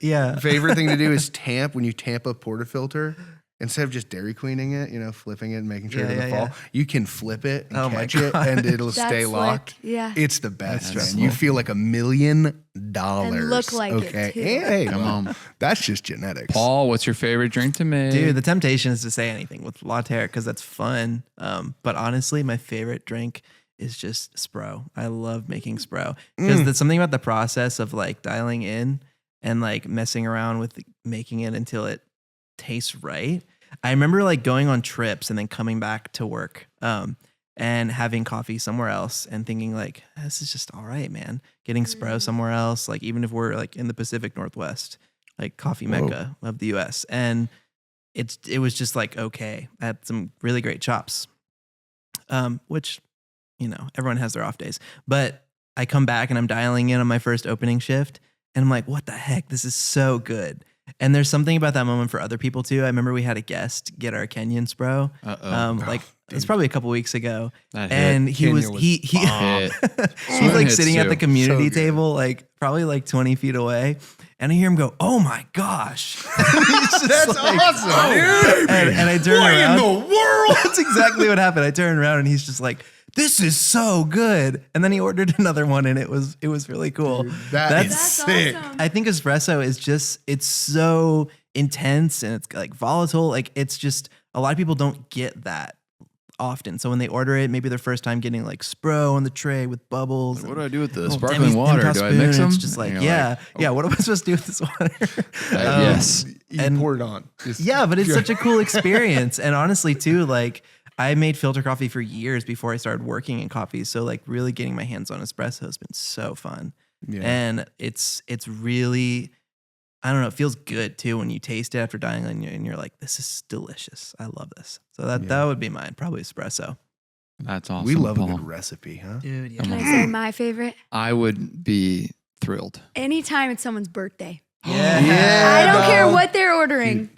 Yeah. favorite thing to do is tamp when you tamp a portafilter. Instead of just Dairy Queening it, flipping it and making sure it doesn't fall, you can flip it and Oh my catch it God. and it'll That's stay slick. locked. Yeah. It's the best, That's man. You feel like $1 million. And look like it, okay. too. Hey, Come well, on. that's just genetics. Paul, what's your favorite drink to make? Dude, the temptation is to say anything with latte because that's fun. But honestly, my favorite drink is just Spro. I love making Spro because there's something about the process of like dialing in and like messing around with making it until it tastes right. I remember like going on trips and then coming back to work and having coffee somewhere else and thinking like, this is just all right, man. Getting Spro somewhere else, like even if we're like in the Pacific Northwest, like coffee mecca of the US. And it was just like, okay, I had some really great chops, which, everyone has their off days. But I come back and I'm dialing in on my first opening shift and I'm like, what the heck? This is so good. And there's something about that moment for other people too. I remember we had a guest get our Kenyan Spro. It's probably a couple weeks ago. That hit. And he Kenya was was Hit. he's like hits sitting at too. the community So good. table, like probably like 20 feet away. And I hear him go, "Oh my gosh." That's awesome, dude. And I turn What around. in the world? That's exactly what happened. I turned around and he's just like, "This is so good." And then he ordered another one and it was really cool. That's That's sick. awesome. I think espresso is just, it's so intense and it's like volatile. Like it's just, a lot of people don't get that often. So when they order it, maybe their first time getting like Spro on the tray with bubbles. What do I do with the little sparkling Demi- water? Demka Do I spoon, mix them? It's just like, And you're yeah. What am I supposed to do with this water? yes. You And- pour it on. Just- Yeah, but it's such a cool experience. And honestly, too, like I made filter coffee for years before I started working in coffee. So like really getting my hands on espresso has been so fun. Yeah. And it's really, I don't know, it feels good too when you taste it after dining and you're like, this is delicious. I love this. So that would be mine, probably espresso. That's awesome. we love Paul. a good recipe, huh? Dude, yeah. Can I say my favorite? I would be thrilled. Anytime it's someone's birthday. Yeah. I don't care dog. what they're ordering.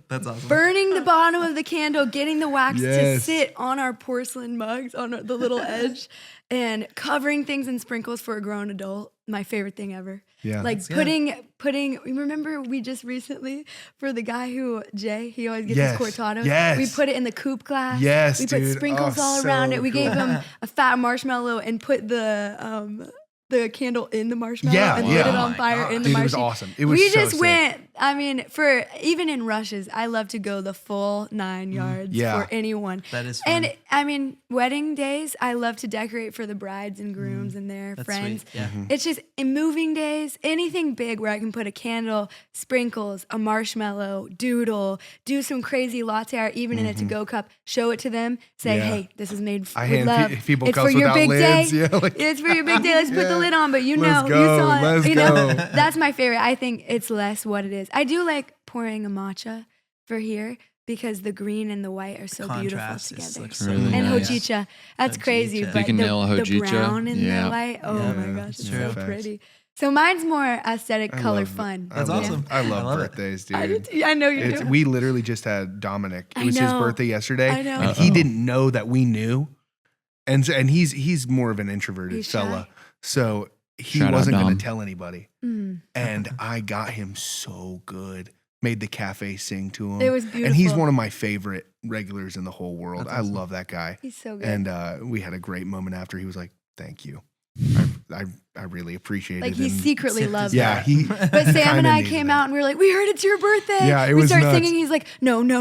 That's awesome. Burning the bottom of the candle, getting the wax to Yes. sit on our porcelain mugs on the little edge, and covering things in sprinkles for a grown adult. My favorite thing ever. Yeah. Like putting. Remember we just recently for the guy who Jay, he always gets Yes. his cortado. Yes. We put it in the coupe glass. Yes, We put dude. sprinkles Oh, all so around it. We cool. gave him a fat marshmallow and put the candle in the marshmallow Yeah, and yeah. lit it Oh on my fire God. in the Dude, it was marshmallow. awesome. It was we so just sick. went. I mean, for even in rushes, I love to go the full 9 yards Yeah. for anyone. That is fun. And I mean, wedding days, I love to decorate for the brides and grooms and their That's friends. sweet. Yeah. It's just in moving days, anything big where I can put a candle, sprinkles, a marshmallow, doodle, do some crazy latte art, even in a to-go cup, show it to them, say, Yeah. hey, this is made I with hand love. people it's cups for your without big lids. day. Yeah, like- It's for your big day. Let's put the Yeah. lid on, but you Let's know, go. you saw it. Let's you know, go. that's my favorite. I think it's less what it is. I do like pouring a matcha for here because the green and the white are so beautiful Contrast is, together. like, so Really And nice. hojicha, that's crazy. Hojicha. But You can the, nail a the hojicha. brown and Yeah. the white, oh Yeah. my gosh, it's True. so Facts. pretty. So mine's more aesthetic, I color, love- fun. That's I love- awesome. I I love love it. birthdays, dude. I, do too. I know you do. We literally just had Dominic. It I was his know. birthday yesterday. I know. And he didn't know that we knew. And he's more of an introverted He's shy. fella. So he Shout out, wasn't going Dom. to tell anybody. Mm. And I got him so good. Made the cafe sing to him. It was And he's beautiful. one of my favorite regulars in the whole world. That's I awesome. love that guy. He's so good. And we had a great moment after. He was like, "Thank you. I really appreciate like it." he And secretly loves yeah, it. he. But Sam and kinda I needed came that. out and we were like, we heard it's your birthday. Yeah, it we was start nuts. singing. He's like, no. And we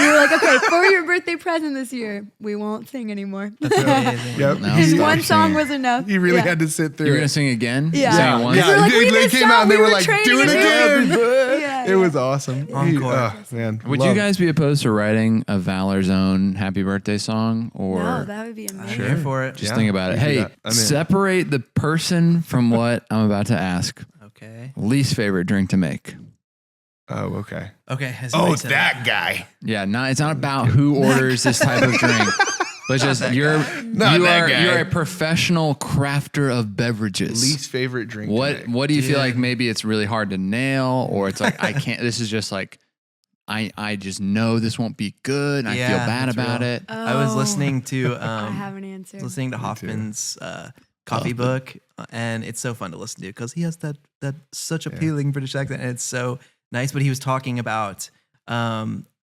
were like, okay, for your birthday present this year, we won't sing anymore. That's amazing. Yep. No. he, And Stop one song singing. was enough. he really Yeah. had to sit through You're it. gonna sing again? Yeah. Sing it Yeah. once? Yeah. We're like, we they missed came out. out and they We were were like, training "Do it again." again." Yeah, It yeah. was awesome. Encore. Man, Would you guys be opposed to writing a Valor's own happy birthday song? Or No, that would be amazing. Here for it. just Yeah, think about it. we can do Hey, that. I'm in. separate the person from what I'm about to ask. Okay. Least favorite drink to make. Oh, okay. Okay. Oh, it's that guy. Yeah, it's not about who orders this type of drink, but just you're a professional crafter of beverages. Least favorite drink. What do you feel like maybe it's really hard to nail, or it's like I can't? This is just like I just know this won't be good. And I feel bad about it. I was listening to I have an answer. listening to Hoffman's coffee book, and it's so fun to listen to because he has that such appealing British accent, and it's so nice. But he was talking about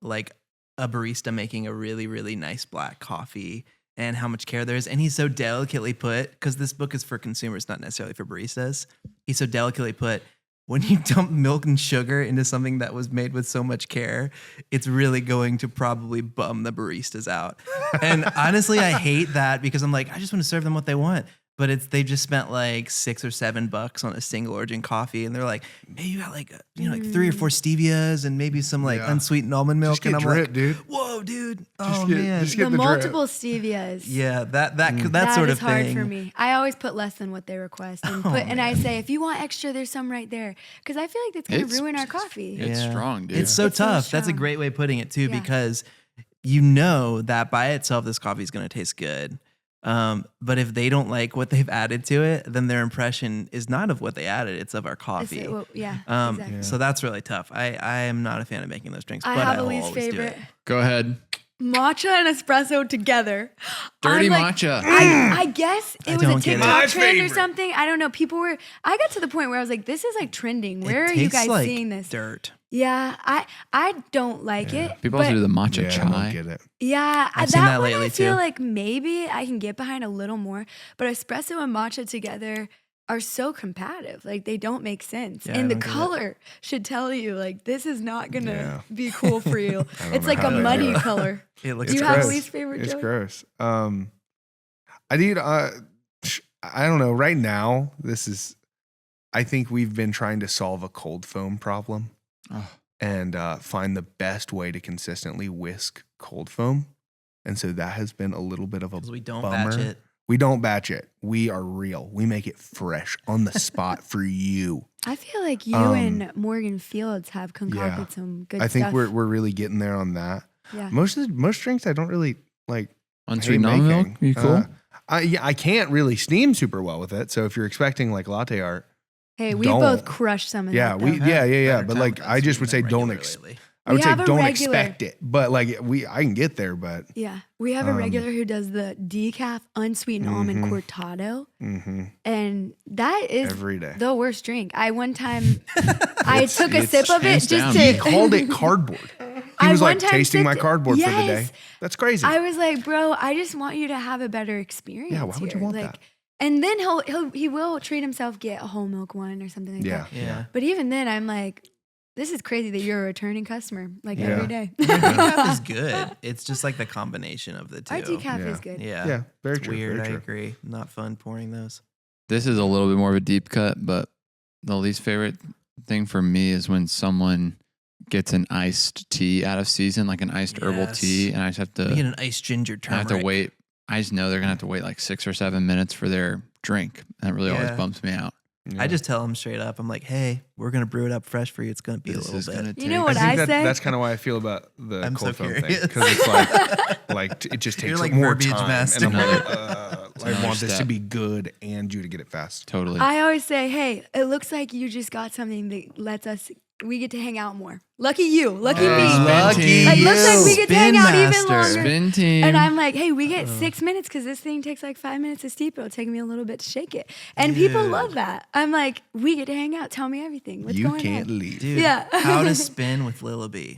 like a barista making a really, really nice black coffee and how much care there is. And he's so delicately put, because this book is for consumers, not necessarily for baristas. He's so delicately put, when you dump milk and sugar into something that was made with so much care, it's really going to probably bum the baristas out. And honestly, I hate that because I'm like, I just want to serve them what they want. But they just spent like $6 or $7 on a single origin coffee, and they're like, "Hey, you got like 3 or 4 stevias and maybe some like unsweetened almond milk." Just get and I'm drip, like, dude. "Whoa, dude! Just Oh get- man, just get The the drip. multiple stevias. yeah, that That sort is of hard thing for me. I always put less than what they request, and I say, if you want extra, there's some right there, because I feel like that's gonna ruin our coffee. It's strong, dude. It's so It's so tough. That's a strong. great way of putting it too, Yeah. because you know that by itself, this coffee is going to taste good. But if they don't like what they've added to it, then their impression is not of what they added; it's of our coffee. Exactly. So that's really tough. I am not a fan of making those drinks. I but have a will least always do favorite. it. Go ahead. Matcha and espresso together. Dirty I'm like, matcha. I guess I it was don't a get it. TikTok My trend or favorite. something. I don't know. I got to the point where I was like, this is like trending. Where It are you tastes guys like seeing this? Dirt. Yeah, I don't like it. People but also do the matcha Yeah, I chai. don't get it. yeah, I've seen that that one lately, I feel too. like maybe I can get behind a little more. But espresso and matcha together are so competitive. Like they don't make sense. Yeah, I and the don't get it. color should tell you like this is not gonna Yeah. be cool for you. don't It's know like how a they do muddy it. color. It looks Do you gross. have a least favorite? It's Joey? gross. I need. I don't know. Right now, I think we've been trying to solve a cold foam problem Oh. and find the best way to consistently whisk cold foam, and so that has been a little bit of a Because we don't bummer. batch it. We don't batch it. We are real. We make it fresh on the spot for you. I feel like you Um, and Morgan Fields have concocted some good I think stuff. we're really getting there on that. yeah. Most drinks I don't really like. Unsweetened hate almond milk. making. You cool? I can't really steam super well with it. So if you're expecting like latte art, Hey, we don't. both crushed some of yeah, that. we though. yeah. Better But time like without I just would say sweetening don't. regularly. I would We say have a don't regular. expect it. But like I can get there. But Yeah, we have a regular who does the decaf unsweetened almond cortado, and that is every day. the worst drink. I one time I took a it's sip of it hands just down. to. He called it cardboard. He I was one like time tasting my sipped it- cardboard for the day. Yes. That's crazy. I was like, bro, I just want you to have a better experience. Yeah, why would you here." want like, that? And then he will treat himself, get a whole milk one or something like Yeah. that. Yeah. But even then, I'm like, this is crazy that you're a returning customer like Yeah. every day. Decaf is good. It's just like the combination of the two. Our decaf Yeah. is good. Yeah. Yeah, very It's true. weird. very I true. agree. Not fun pouring those. This is a little bit more of a deep cut, but the least favorite thing for me is when someone gets an iced tea out of season, like an iced herbal Yes. tea, and I just have We get to an iced ginger I turmeric. have to wait. I just know they're gonna have to wait like 6 or 7 minutes for their drink. That really always Yeah. bumps me out. I just tell them straight up. I'm like, hey, we're gonna brew it up fresh for you. It's gonna be This a is little gonna bit. You know take- what I think say? that's kind of why I feel about the I'm cold so foam thing, curious. because it's like it just You're takes like more verbiage time, master. and I'm like, another I want this to step. be good and you to get it fast. Totally. I always say, hey, it looks like you just got something that lets us, we get to hang out more. Lucky you, lucky me. Lucky Like, looks like we get to hang Spin out even master. longer. Spin team. And I'm like, hey, we get 6 minutes because this thing takes like 5 minutes to steep. It'll take me a little bit to shake it. And people love that. I'm like, we get to hang out. Tell me everything. What's You going can't on? leave. Dude, Yeah. how to spin with Lillabea.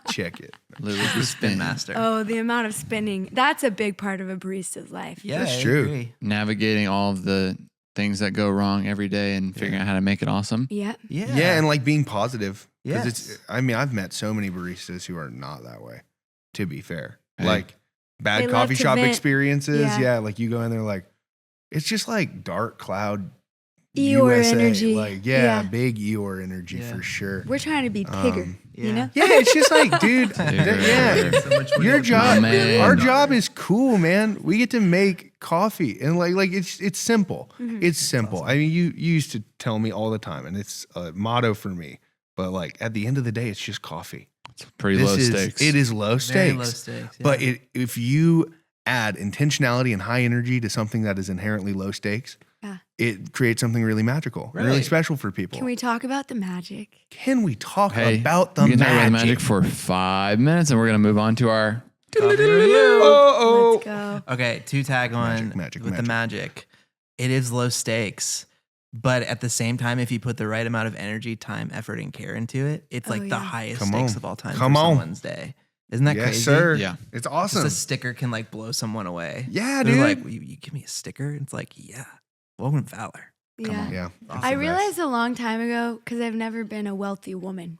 Check it. Literally The spin. spin master. Oh, the amount of spinning. That's a big part of a barista's life. yeah, That's I true. agree. Navigating all of the things that go wrong every day and figuring out how to make it awesome. Yeah. Yeah. Yeah, and like being positive. Because Yes. I mean, I've met so many baristas who are not that way, to be fair. Hey. Like bad They love coffee to shop vent. experiences. Yeah. Yeah. Like you go in there like, it's just like dark cloud Eeyore USA. energy. Like, Yeah. big Eeyore energy Yeah. for sure. We're trying to be Tigger, yeah. you know? Yeah, it's just like, dude, Tigger. So much your more job, man. our job is cool, man. We get to make coffee, and like it's simple. Mm-hmm. It's simple. I mean, you used to tell me all the time, and it's a motto for me. but like at the end of the day, it's just coffee. It's pretty low stakes. It is low stakes. Very low stakes. Yeah. But if you add intentionality and high energy to something that is inherently low stakes, it creates something really magical, really special for people. Can we talk about the magic? Can we talk about the we can talk about the magic for 5 minutes, and we're going to move on to our... Let's go. Okay, to tag on with the magic. It is low stakes, but at the same time, if you put the right amount of energy, time, effort, and care into it, it's like the highest stakes of all time for someone's day. Isn't that crazy? Yes, sir. Yeah. It's awesome. Just a sticker can like blow someone away. Yeah, They're dude. like, you give me a sticker? It's like, yeah. Welcome to Valor. Come on. Yeah. Awesome. I realized a long time ago, because I've never been a wealthy woman.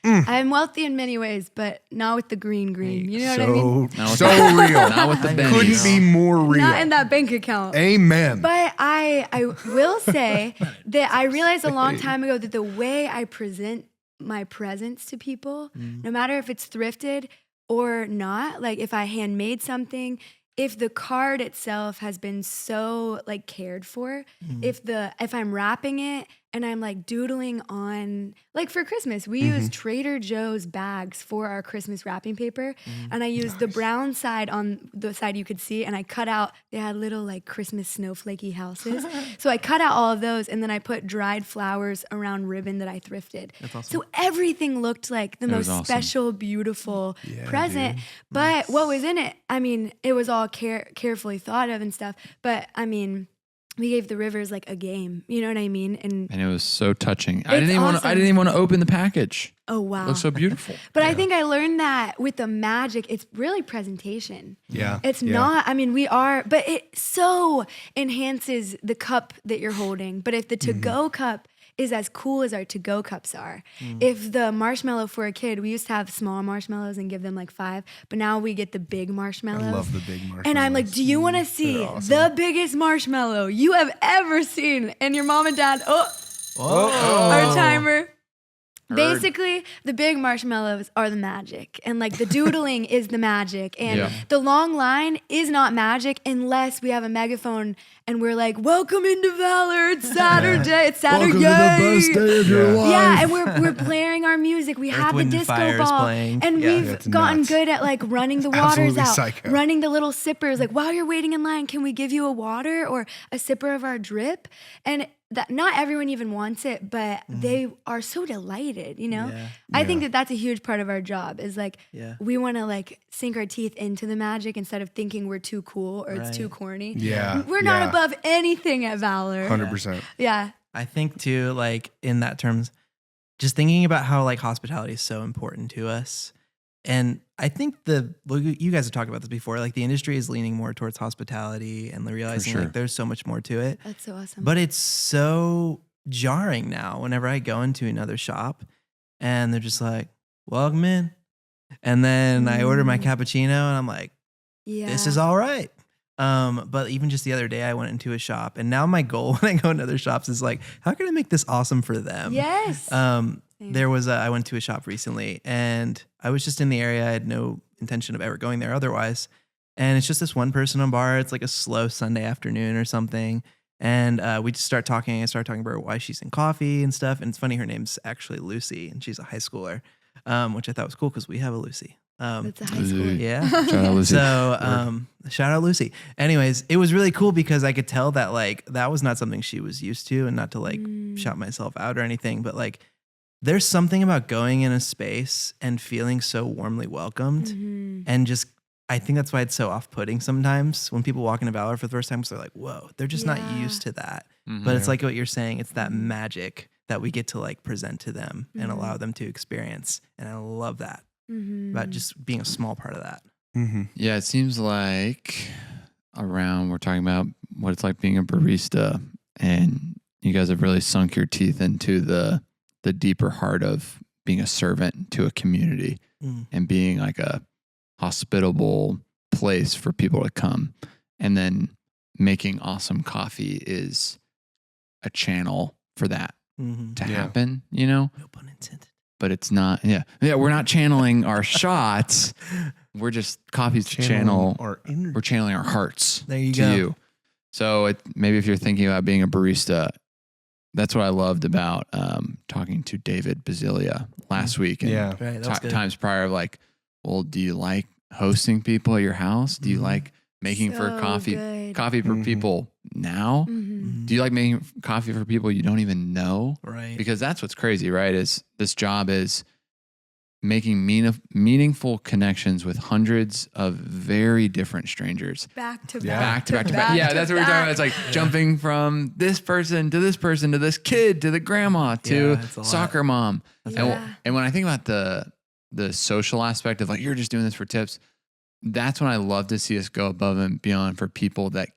Mm. I'm wealthy in many ways, but not with the green. You know what I mean? So real. Not with the bennies. Couldn't be more real. Not in that bank account. Amen. But I will say that I realized a long time ago that the way I present my presents to people, no matter if it's thrifted or not, like if I handmade something, if the card itself has been so like cared for, if I'm wrapping it and I'm like doodling on, like for Christmas, we use Trader Joe's bags for our Christmas wrapping paper. And I used the brown side on the side you could see, and I cut out, they had little like Christmas snowflakey houses. So I cut out all of those, and then I put dried flowers around ribbon that I thrifted. That's awesome. So everything looked like the most special, beautiful present. But what was in it, I mean, it was all carefully thought of and stuff. But I mean, we gave the rivers like a game. You know what I mean? And it was so touching. I didn't even want to open the package. Oh, wow. It looks so beautiful. But I think I learned that with the magic, it's really presentation. Yeah. It's not, I mean, but it so enhances the cup that you're holding. But if the to-go cup is as cool as our to-go cups are. If the marshmallow for a kid, we used to have small marshmallows and give them like 5, but now we get the big marshmallows. I love the big marshmallows. And I'm like, do you want to see the biggest marshmallow you have ever seen? And your mom and dad, our timer. Basically, the big marshmallows are the magic, and like the doodling is the magic, and the long line is not magic unless we have a megaphone and we're like, "Welcome into Valor! It's Saturday! It's Saturday! Welcome to the best day of your life!" Yeah, and we're blaring our music. We have the disco ball, and we've gotten good at like running the waters out, running the little sippers. Like while you're waiting in line, can we give you a water or a sipper of our drip? And that not everyone even wants it, but they are so delighted, you know? Yeah. I think that that's a huge part of our job is like, we want to like sink our teeth into the magic instead of thinking we're too cool or it's too corny. Yeah. We're not above anything at Valor. 100%. Yeah. I think too, like in that terms, just thinking about how like hospitality is so important to us. And I think you guys have talked about this before, like the industry is leaning more towards hospitality and realizing like there's so much more to it. That's so awesome. But it's so jarring now whenever I go into another shop and they're just like, welcome in. And then I order my cappuccino and I'm like, this is all right. But even just the other day I went into a shop, and now my goal when I go into other shops is like, how can I make this awesome for them? Yes. I went to a shop recently and I was just in the area. I had no intention of ever going there otherwise. And it's just this one person on bar. It's like a slow Sunday afternoon or something. And we just start talking. I started talking about why she's in coffee and stuff. And it's funny, her name's actually Lucy and she's a high schooler, which I thought was cool because we have a Lucy. That's a high schooler. Yeah. Shout out Lucy. So shout out Lucy. Anyways, it was really cool because I could tell that like that was not something she was used to, and not to like shout myself out or anything, but like there's something about going in a space and feeling so warmly welcomed and just, I think that's why it's so off-putting sometimes when people walk into Valor for the first time, because they're like, whoa, they're just not used to that. But it's like what you're saying, it's that magic that we get to like present to them and allow them to experience. And I love that about just being a small part of that. Yeah, it seems like we're talking about what it's like being a barista, and you guys have really sunk your teeth into the deeper heart of being a servant to a community and being like a hospitable place for people to come. And then making awesome coffee is a channel for that to happen, you know? No pun intended. But it's not, we're not channeling our shots. We're just coffee's channel. We're channeling our hearts there you to go. you. So maybe if you're thinking about being a barista, that's what I loved about talking to David Basilia last week and Yeah. Right, that was good. times prior of like, well, do you like hosting people at your house? Do you like making for So coffee good. for people now? Mhm. Do you like making coffee for people you don't even know? Right. Because that's what's crazy, right? Is this job is making meaningful connections with hundreds of very different strangers. Back to Yeah. Back to back to back. Yeah, that's what we're talking about. It's like jumping from this person to this person to this kid to the grandma to Yeah, it's a lot. soccer mom. Yeah. And when I think about the social aspect of like, you're just doing this for tips, that's when I love to see us go above and beyond for people that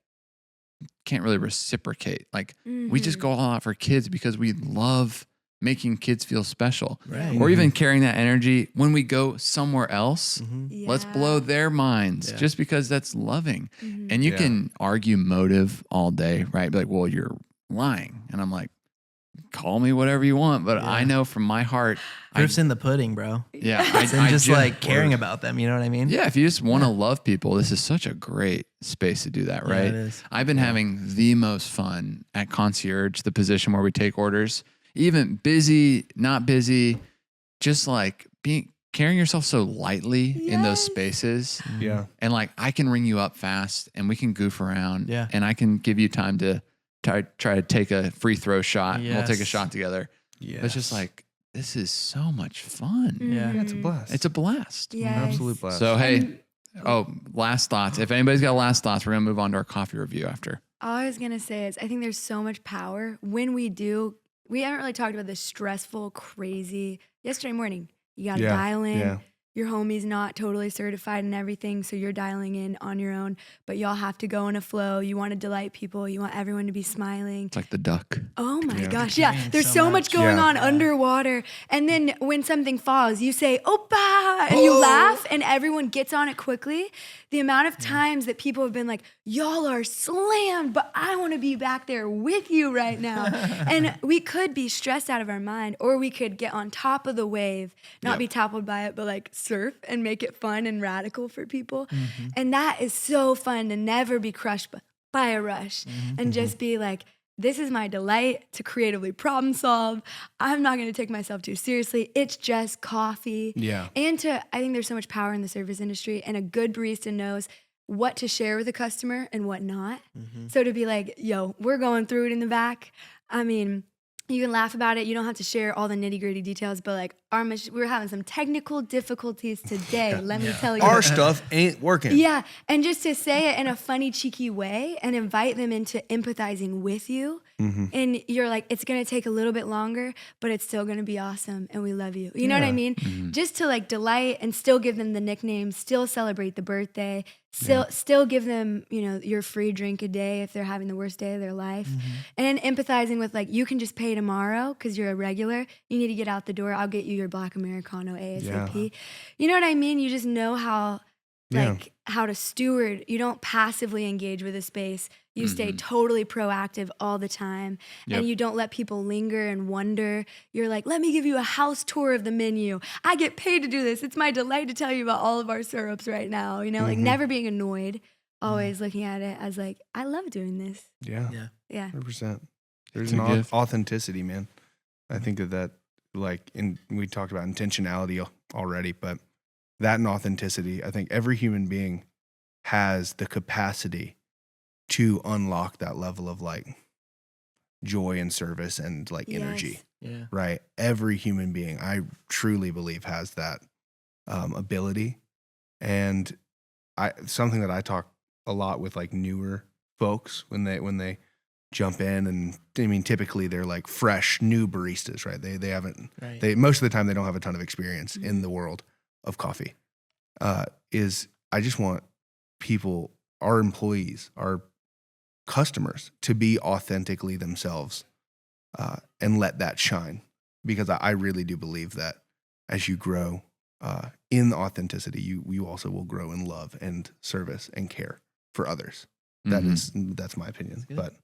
can't really reciprocate. Like we just go all out for kids because we love making kids feel special. Right. Or even carrying that energy when we go somewhere else. Mm-hmm. Let's blow their minds just because that's loving. And you Yeah. can argue motive all day, right? Be like, well, you're lying. And I'm like, call me whatever you want. But I know from my heart, Proof's in the pudding, bro. I And just gen- like caring about them, you know what I mean? yeah, if you just want to love people, this is such a great space to do that, Yeah, right? it is. I've been having the most fun at concierge, the position where we take orders, even busy, not busy, just like carrying yourself so lightly in those Yes. spaces. Yeah. And like I can ring you up fast and we can goof around. Yeah. And I can give you time to try to take a free throw shot. And we'll take a Yes. shot together. Yeah. But it's just like, this is so much fun. Yeah. Yeah, it's a blast. It's a blast. Yes. absolute blast. So, hey, last thoughts. If anybody's got last thoughts, we're going to move on to our coffee review after. All I was going to say is I think there's so much power when we haven't really talked about the stressful, crazy, yesterday morning, you got to Yeah, dial in. yeah. Your homie's not totally certified and everything, so you're dialing in on your own, but y'all have to go in a flow. You want to delight people. You want everyone to be smiling. It's like the duck. Oh my Yeah. gosh. Yeah. Carrying There's so so much much. going Yeah. on underwater. And then when something falls, you say, Opa, and you laugh and everyone gets on it quickly. The amount of times that people have been like, y'all are slammed, but I want to be back there with you right now. And we could be stressed out of our mind, or we could get on top of the wave, not be toppled by it, but like surf and make it fun and radical for people. And that is so fun to never be crushed by a rush and just be like, this is my delight to creatively problem solve. I'm not going to take myself too seriously. It's just coffee. Yeah. And I think there's so much power in the service industry, and a good barista knows what to share with a customer and what not. So to be like, yo, we're going through it in the back. I mean, you can laugh about it. You don't have to share all the nitty gritty details, but like we're having some technical difficulties today. Let me tell you. Our stuff ain't working. Yeah, and just to say it in a funny, cheeky way and invite them into empathizing with you. And you're like, it's going to take a little bit longer, but it's still going to be awesome, and we love you. You know what I mean? Just to like delight and still give them the nickname, still celebrate the birthday, still give them, your free drink a day if they're having the worst day of their life. And empathizing with like, you can just pay tomorrow because you're a regular. You need to get out the door. I'll get you your Black Americano ASAP. Yeah. You know what I mean? You just know how Yeah. like how to steward. You don't passively engage with a space. You stay totally proactive all the time. Yep. And you don't let people linger and wonder. You're like, let me give you a house tour of the menu. I get paid to do this. It's my delight to tell you about all of our syrups right now. Like never being annoyed, always looking at it as like, I love doing this. Yeah. Yeah. Yeah. 100%. There's It's a an gift. authenticity, man. I think that like we talked about intentionality already, but that and authenticity, I think every human being has the capacity to unlock that level of like joy and service and like energy, Yeah. right? Every human being, I truly believe, has that ability. And something that I talk a lot with like newer folks when they jump in, and I mean, typically they're like fresh new baristas, right? They haven't, Right. most of the time they don't have a ton of experience in the world of coffee. Is I just want people, our employees, our customers, to be authentically themselves and let that shine, because I really do believe that as you grow in authenticity, you also will grow in love and service and care for others. That's my opinion. good. But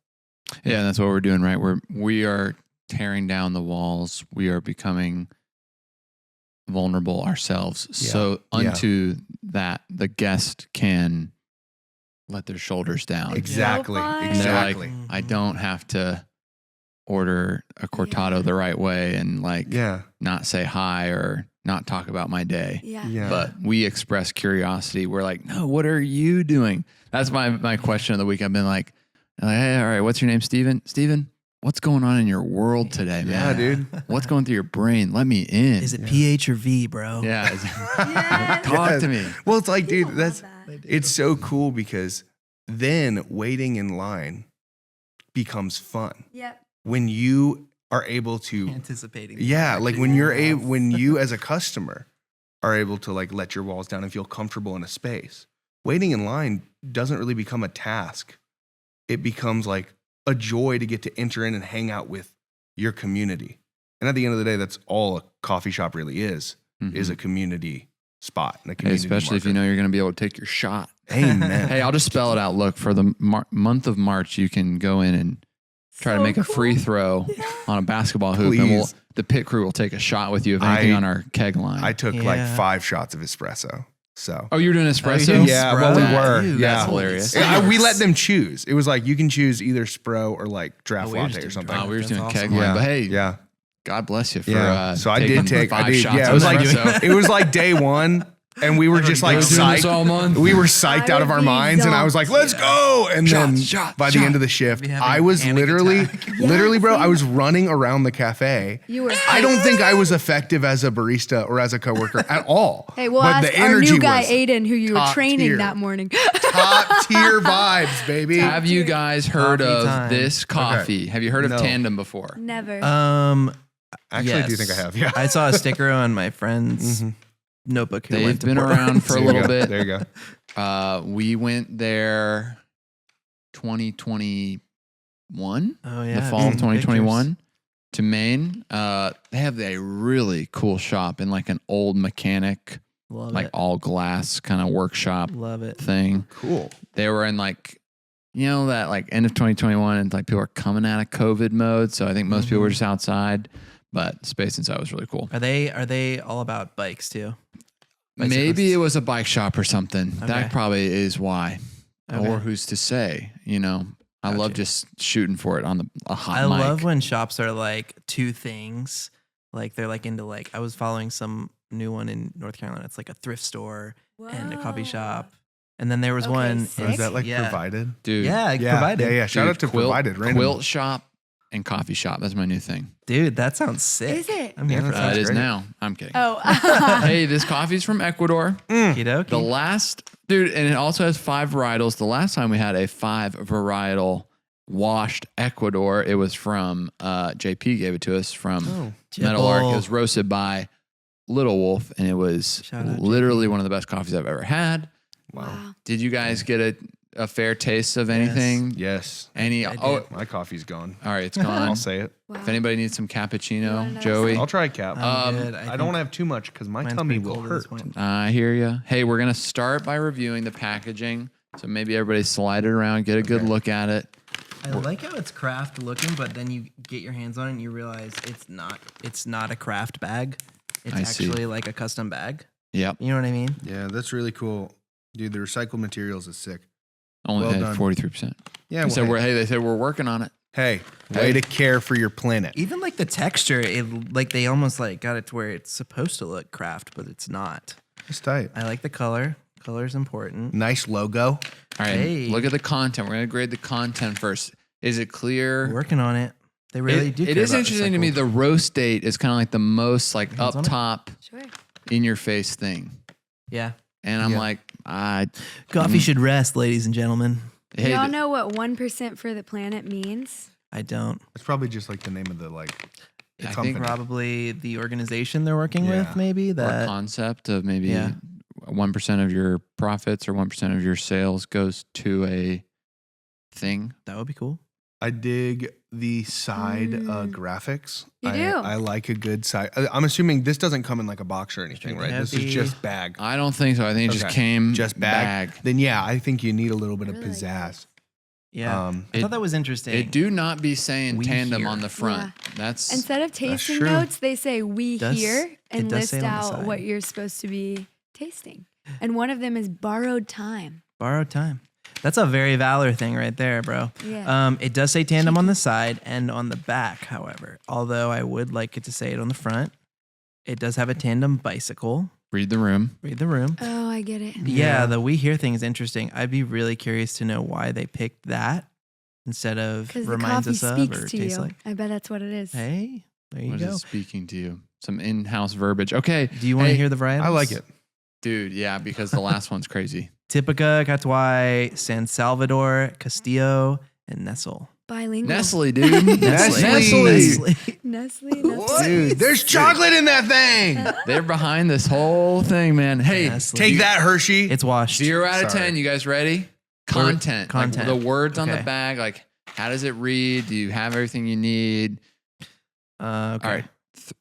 Yeah, that's what we're doing, right? We are tearing down the walls. We are becoming vulnerable ourselves. Yeah. So Yeah. unto that, the guest can let their shoulders down. exactly, fun. And they're like, exactly. I don't have to order a cortado the right way and like not say hi or not talk about my day. Yeah. But we express curiosity. We're like, no, what are you doing? That's my question of the week. I've been like, hey, all right, what's your name, Steven? Steven, what's going on in your world today, man? Yeah, dude. What's going through your brain? Let me in. Is it PH or V, bro? Yeah. Yes. Talk to me. Well, it's like, dude, People love that's that. it's so cool because then waiting in line becomes fun Yep. when you are able to. Anticipating. Yeah, like when when you as a customer are able to like let your walls down and feel comfortable in a space. Waiting in line doesn't really become a task. It becomes like a joy to get to enter in and hang out with your community. And at the end of the day, that's all a coffee shop really is a community spot and a community especially if you marker. know you're going to be able to take your shot. Amen. Hey, I'll just spell it out. Look, for the month of March, you can go in and try to make a free throw on a basketball hoop, and the pit crew will take a shot with you, if anything, on our keg line. I took like 5 shots of espresso. So. Oh, you're doing espresso? doing Yeah, Spro? well, we were. Dude, yeah, that's hilarious. We let them choose. It was like you can choose either Spro or like draft we were latte just or doing something. draft. Oh, we were just That's doing awesome. keg line. Yeah, But hey, yeah. God bless you for So I taking did take 5 shots yeah, of it was like espresso. it was like day 1 and we were just like Doing this all psyched. month? We were psyched I out of would our be minds and I was like, let's go. And then by the end of the shift, Be having I was panic literally attack. bro, I was running around the cafe. You were. I don't think I was effective as a barista or as a coworker at all. Hey, we'll but ask the our energy new guy was Aiden, who you were top training tier. that morning. top tier vibes, baby. Have you guys heard Coffee of time. this coffee? Have you heard of No. Tandem before? Never. Actually, I do think I have. Yeah. I saw a sticker on my friend's notebook. Who They've went to been Portland. around for a There you little go. bit. There you go. We went there 2021, Oh yeah, the fall of I've seen 2021 to Maine. They have a really cool shop in like an old mechanic, pictures. Love like it. all glass kind of workshop Love it. thing. Cool. They were in like, you know, that like end of 2021 and like people are coming out of COVID mode. So I think most people were just outside, but space inside was really cool. Are they all about bikes too? Maybe it was a bike shop or something. Okay. That probably is why. Okay. Or who's to say, you know? I love Gotcha. just shooting for it on a hot I mic. love when shops are like two things. Like they're like into like I was following some new one in North Carolina. It's like a thrift store and a coffee Whoa. shop. And then there was Okay, one. sick. Or is that like Yeah. provided? Dude. Yeah, Yeah, provided. Yeah, yeah. Shout Dude, out to quilt, provided. Random. quilt shop and coffee shop. That's my new thing. Dude, that sounds sick. Is it? I'm here Yeah, for that that. sounds It is great. now. I'm kidding. Oh. Hey, this coffee's from Ecuador. Okey-dokey. The last, dude, and it also has 5 varietals. The last time we had a 5 varietal washed Ecuador, it was from JP gave it to us from Oh. Metal Arc. It Jibble. was roasted by Little Wolf, and it was Shout out, literally one of the best coffees I've ever had. Wow. Did you guys get a fair taste of anything? Yes. Any? I Oh, did. My coffee's gone. all right, it's gone. I'll say it. Wow. If anybody needs some You wanna cappuccino, know Joey, I'll try a cap. I'm Um, good. I don't have too much because my mine's tummy pretty will cold at this hurt. point. I hear you. Hey, we're gonna start by reviewing the packaging. So maybe everybody slide it around, get a good look at it. I like how it's craft looking, but then you get your hands on it and you realize it's not a craft bag. It's I see. actually like a custom bag. Yep. You know what I mean? Yeah, that's really cool. Dude, the recycled materials is sick. Only Well had done. 43%. Yeah, They well, said hey, they said we're working on it. way Hey. to care for your planet. Even like the texture, like they almost like got it to where it's supposed to look craft, but it's not. It's tight. I like the color. Color's important. Nice logo. All right. Hey. Look at the content. We're gonna grade the content first. Is it clear? Working on it. They really do. It care is about interesting to me. recycled. The roast date is kind of like the most like Hands up on it? top, Sure. in your face thing. Yeah. And I'm Yeah. like, Coffee should rest, ladies and gentlemen. hey, Y'all know what 1% for the planet means? I don't. It's probably just like the name of the the I think company. Probably the organization they're working Yeah. with, maybe our that. concept of maybe Yeah. 1% of your profits or 1% of your sales goes to a thing. That would be cool. I dig the side graphics. You I, do? I like a good side. I'm assuming this doesn't come in like a box or anything, right? This is Heavy. just bag. I don't think so. I think it just Okay. came Just bag. Then yeah, I think you need a little bit of Really pizzazz. Yeah. I It- thought that was interesting. It do not be saying We Tandem here. on the front. That's Instead of tasting true. notes, they say we Does- here it and does list say it on the out side. what you're supposed to be tasting. And one of them is borrowed time. Borrowed time. That's a very Valor thing right there, bro. Yeah. It does say Tandem on the side and on the back, however. Although I would like it to say it on the front. It does have a Tandem bicycle. Read the room. Read the room. Oh, I get it. Yeah, the We Hear thing is interesting. I'd be really curious to know why they picked that instead of Because the reminds coffee us of speaks or to tastes you. like. I bet that's what it is. Hey, there you What go. is it speaking to you? Some in-house verbiage. Okay. Do you want to Hey, hear the varietals? I like it. Dude, yeah, because the last one's crazy. Typica, Catuai, San Salvador, Castillo, and Nestle. Bilingual. Nestle, dude. Nestle. Nestle. Dude, there's chocolate in that thing. They're behind this whole thing, man. Hey, Nestle. Take that, Hershey. It's washed. 0 out of Sorry. 10. You guys ready? Content. Content. Like the words on the Okay. bag. Like, how does it read? Do you have everything you need? Okay. All right.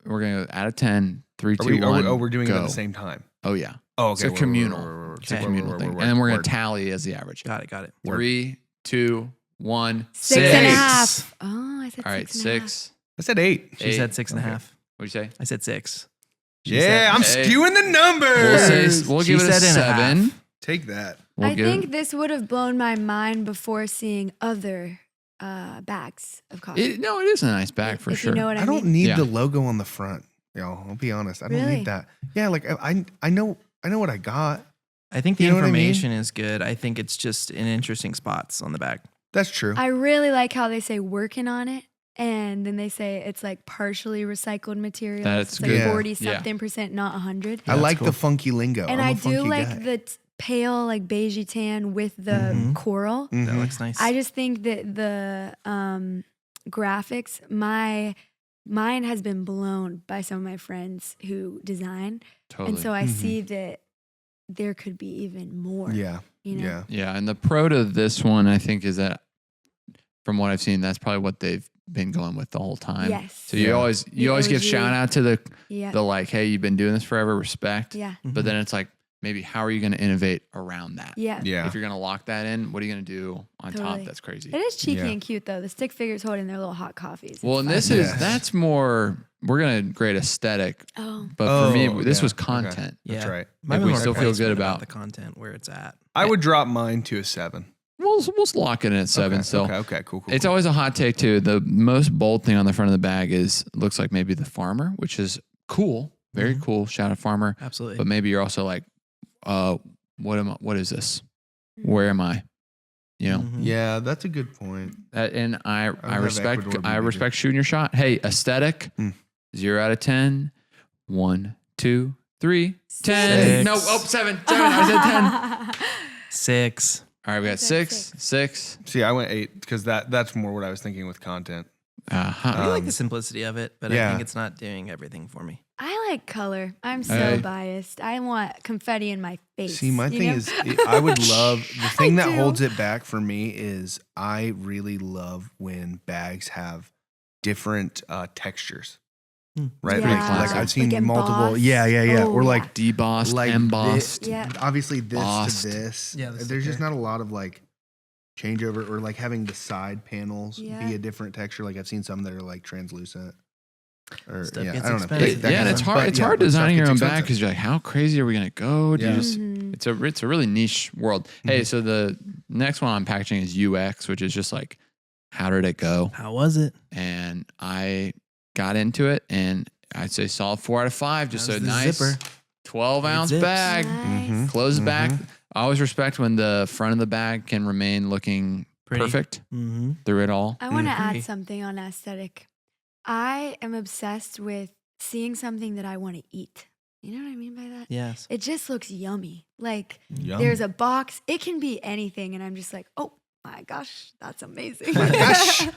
We're going to go out of 10. 3, Are 2, we, 1. we're doing go. it at the same time. Oh, yeah. Oh, It's okay. a communal. It's a Okay. communal thing. And then we're going to tally as the average. Got it. 3, 2, 1. 6.5. Oh, I said All right. 6.5. 6. I said 8. She 8. said 6.5. What'd you say? I said 6. Yeah, I'm Hey. skewing the numbers. We'll She give it a said and a half. 7. Take that. We'll I give think this would have blown my mind before seeing other bags of coffee. no, it is a nice bag for if sure. You know what I I don't mean? need Yeah. the logo on the front. Y'all, I'll be honest. I don't Really? need that. Yeah, like I know what I got. I think the You know what I mean? information is good. I think it's just in interesting spots on the back. That's true. I really like how they say working on it. And then they say it's like partially recycled material. That's it's like good. Yeah. 40 Yeah. something percent, not 100. I that's like cool. the funky lingo. And I'm a I do funky like guy. the pale, like beigey tan with the Mhm. coral. That Mhm. looks nice. I just think that the graphics, mine has been blown by some of my friends who design. Totally. And so I Mhm. see that there could be even more. Yeah. You know? Yeah. Yeah, and the pro to this one, I think, is that from what I've seen, that's probably what they've been going with the whole time. Yes. So you Yeah. always give OG. shout out to Yeah. the like, hey, you've been doing this forever, respect. Yeah. But then it's like, maybe how are you going to innovate around that? Yeah. Yeah. If you're going to lock that in, what are you going to do on Totally. top? That's crazy. It is cheeky Yeah. and cute though. The stick figures holding their little hot coffees. Well, and It's this fun. is Yes. that's more. We're going to grade aesthetic, Oh. but for me, Oh, this yeah. was Okay. content. That's Yeah. right. Might Like, be we more still feel placement good about- the content where it's at. I would drop mine to a 7. We'll lock it in at 7. Okay. So Okay. Cool. it's always a hot take too. The most bold thing on the front of the bag looks like maybe the farmer, which is cool, very Mhm. cool. Shout out farmer. Absolutely. But maybe you're also like, what is this? Where am I? You know, Mhm. Yeah, that's a good point. and I have respect Ecuador I beat respect shooting your shot. Hey, aesthetic, Mm. 0 out of 10. 1, 2, 3, 10. Six. No, 7. I said 10. 6. All right, we got said 6. See, I went 8 because that's more what I was thinking with content. I like Um, the simplicity of it, but I yeah. think it's not doing everything for me. I like color. I'm so Hey. biased. I want confetti in my face. See, my you thing know? is, I would love the thing that do. holds it back for me is I really love when bags have different textures, Hmm. right? Yeah. Like I've seen Like multiple, embossed. yeah, Oh, or like yeah. Debossed, like embossed. Yeah. obviously this Bossed. to this. Yeah, the there's just sticker. not a lot of like changeover or like having the side panels Yeah. be a different texture. Like I've seen some that are like translucent. Or Stuff yeah, gets I don't know. expensive. That Yeah, kind and of it's stuff. hard. But It's yeah, hard but stuff designing your gets own bag expensive. because you're like, how crazy are we gonna go? Do you Yeah. just Mhm. it's a really niche world. Hey, so the next one I'm packaging is UX, which is just like, how did it go? How was it? And I got into it, and I'd say solid 4 out of 5. Just How's a the nice zipper? 12-ounce zips. bag. Nice. Mhm. Close Mhm. back. I always respect when the front of the bag can remain looking Pretty. perfect Mm-hmm. through it all. I want to Agree. add something on aesthetic. I am obsessed with seeing something that I want to eat. You know what I mean by that? Yes. It just looks yummy. Like Yum. there's a box. It can be anything, and I'm just like, oh my gosh, that's amazing. My gosh.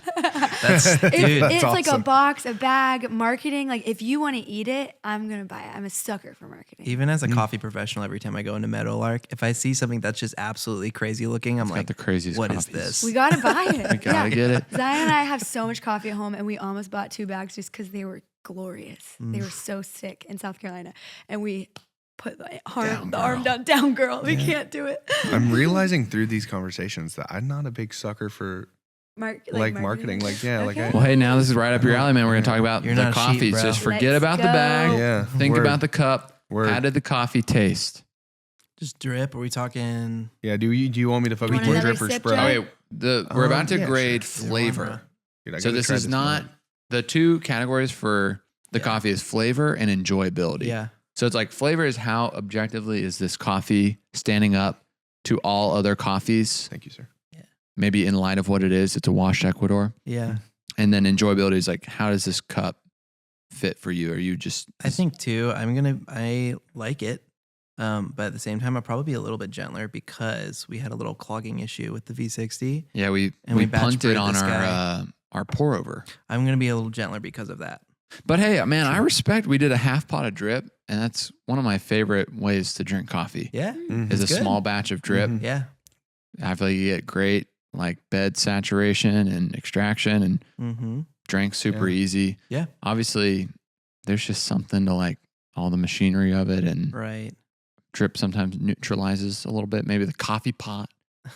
That's dude. It's That's like a awesome. box, a bag, marketing. Like if you want to eat it, I'm gonna buy it. I'm a sucker for marketing. Even as a Mm. coffee professional, every time I go into Meadowlark, if I see something that's just absolutely crazy looking, I'm It's like, got the craziest what is coffees. this? We gotta buy it. I gotta get it. Zion and I have so much coffee at home, and we almost bought 2 bags just because they were glorious. They were so sick in South Carolina, and we put the arm down, girl. We can't do it. I'm realizing through these conversations that I'm not a big sucker for like marketing. Like, yeah, like Okay. Well, hey, now this is right up your alley, man. We're going to talk about You're the not a sheep, coffees. bro. Just forget Let's about the go. bag. yeah. Think word, about the cup. word. How did the coffee taste? Just drip? Are we talking? Yeah. Do you want me to focus want more another drip or sip, spread? Joe? Okay, we're about to Yeah, grade sure. flavor. Dude, I So gotta this try is not mug. the two categories for the coffee is flavor and enjoyability. Yeah. So it's like flavor is how objectively is this coffee standing up to all other coffees? Thank you, sir. Maybe in light of what it is, it's a washed Ecuador. Yeah. And then enjoyability is like, how does this cup fit for you? Are you just? I think too, I like it. But at the same time, I'll probably be a little bit gentler because we had a little clogging issue with the V60. Yeah, we batch punted brewed on this guy. our pour over. I'm going to be a little gentler because of that. But hey, man, I respect. We did a half pot of drip, and that's one of my favorite ways to drink coffee. Yeah. Is a It's good. small batch of drip. Mhm. Yeah. I feel like you get great like bed saturation and extraction, and Mm-hmm. drink super easy. Yeah. Obviously, there's just something to like all the machinery of it, and Right. drip sometimes neutralizes a little bit. Maybe the coffee pot.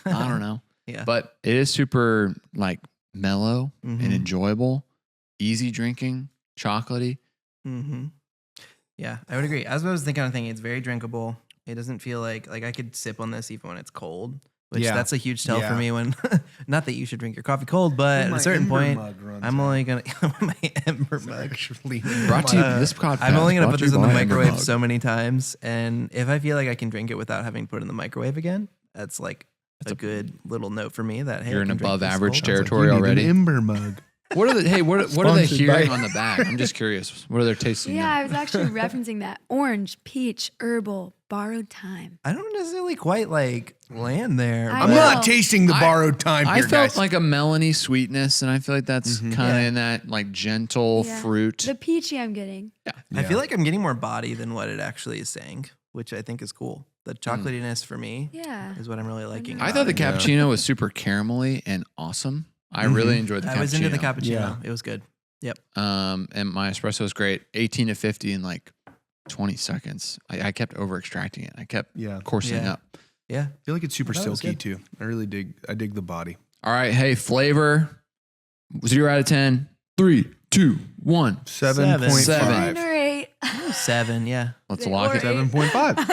I don't know. Yeah. But it is super like mellow and Mhm. enjoyable, easy drinking, chocolatey. Mm-hmm. Yeah, I would agree. As I was thinking, it's very drinkable. It doesn't feel like I could sip on this even when it's cold, which Yeah. that's a huge tell for Yeah. me when, not that you should drink your coffee cold, but at a certain point, I'm only going to, my Ember mug. Brought to you this podcast. I'm only going to brought put to this you in the by Ember microwave Mug. so many times. And if I feel like I can drink it without having to put it in the microwave again, that's like a good little note for me that, hey, You're I in can drink above this average cold. territory already. Ember mug. What are the what are they Sponsored hearing by- on the back? I'm just curious. What are they tasting? Yeah, now? I was actually referencing that. Orange, peach, herbal, borrowed time. I don't necessarily quite like land there. I I'm but- know. not tasting the I- borrowed time I here, felt guys. like a melony sweetness, and I feel like that's kind of Yeah. in that like gentle Yeah. fruit. The peachy I'm getting. I feel like I'm getting more body than what it actually is saying, which I think is cool. The chocolatiness for me Yeah. is what I'm really liking. I about thought the it. Yeah. cappuccino was super caramelly and awesome. I really enjoyed the cappuccino. I was into the cappuccino. Yeah. It was good. Yep. And my espresso was great. 18 to 50 in like 20 seconds. I kept over extracting it. I kept coursing Yeah. up. Yeah. I feel like it's super That was silky good. too. I dig the body. All right. Hey, flavor 0 out of 10. 3, 2, 1. 7.5. 7 or 8. 7. Yeah. Let's Or lock it. 7.5.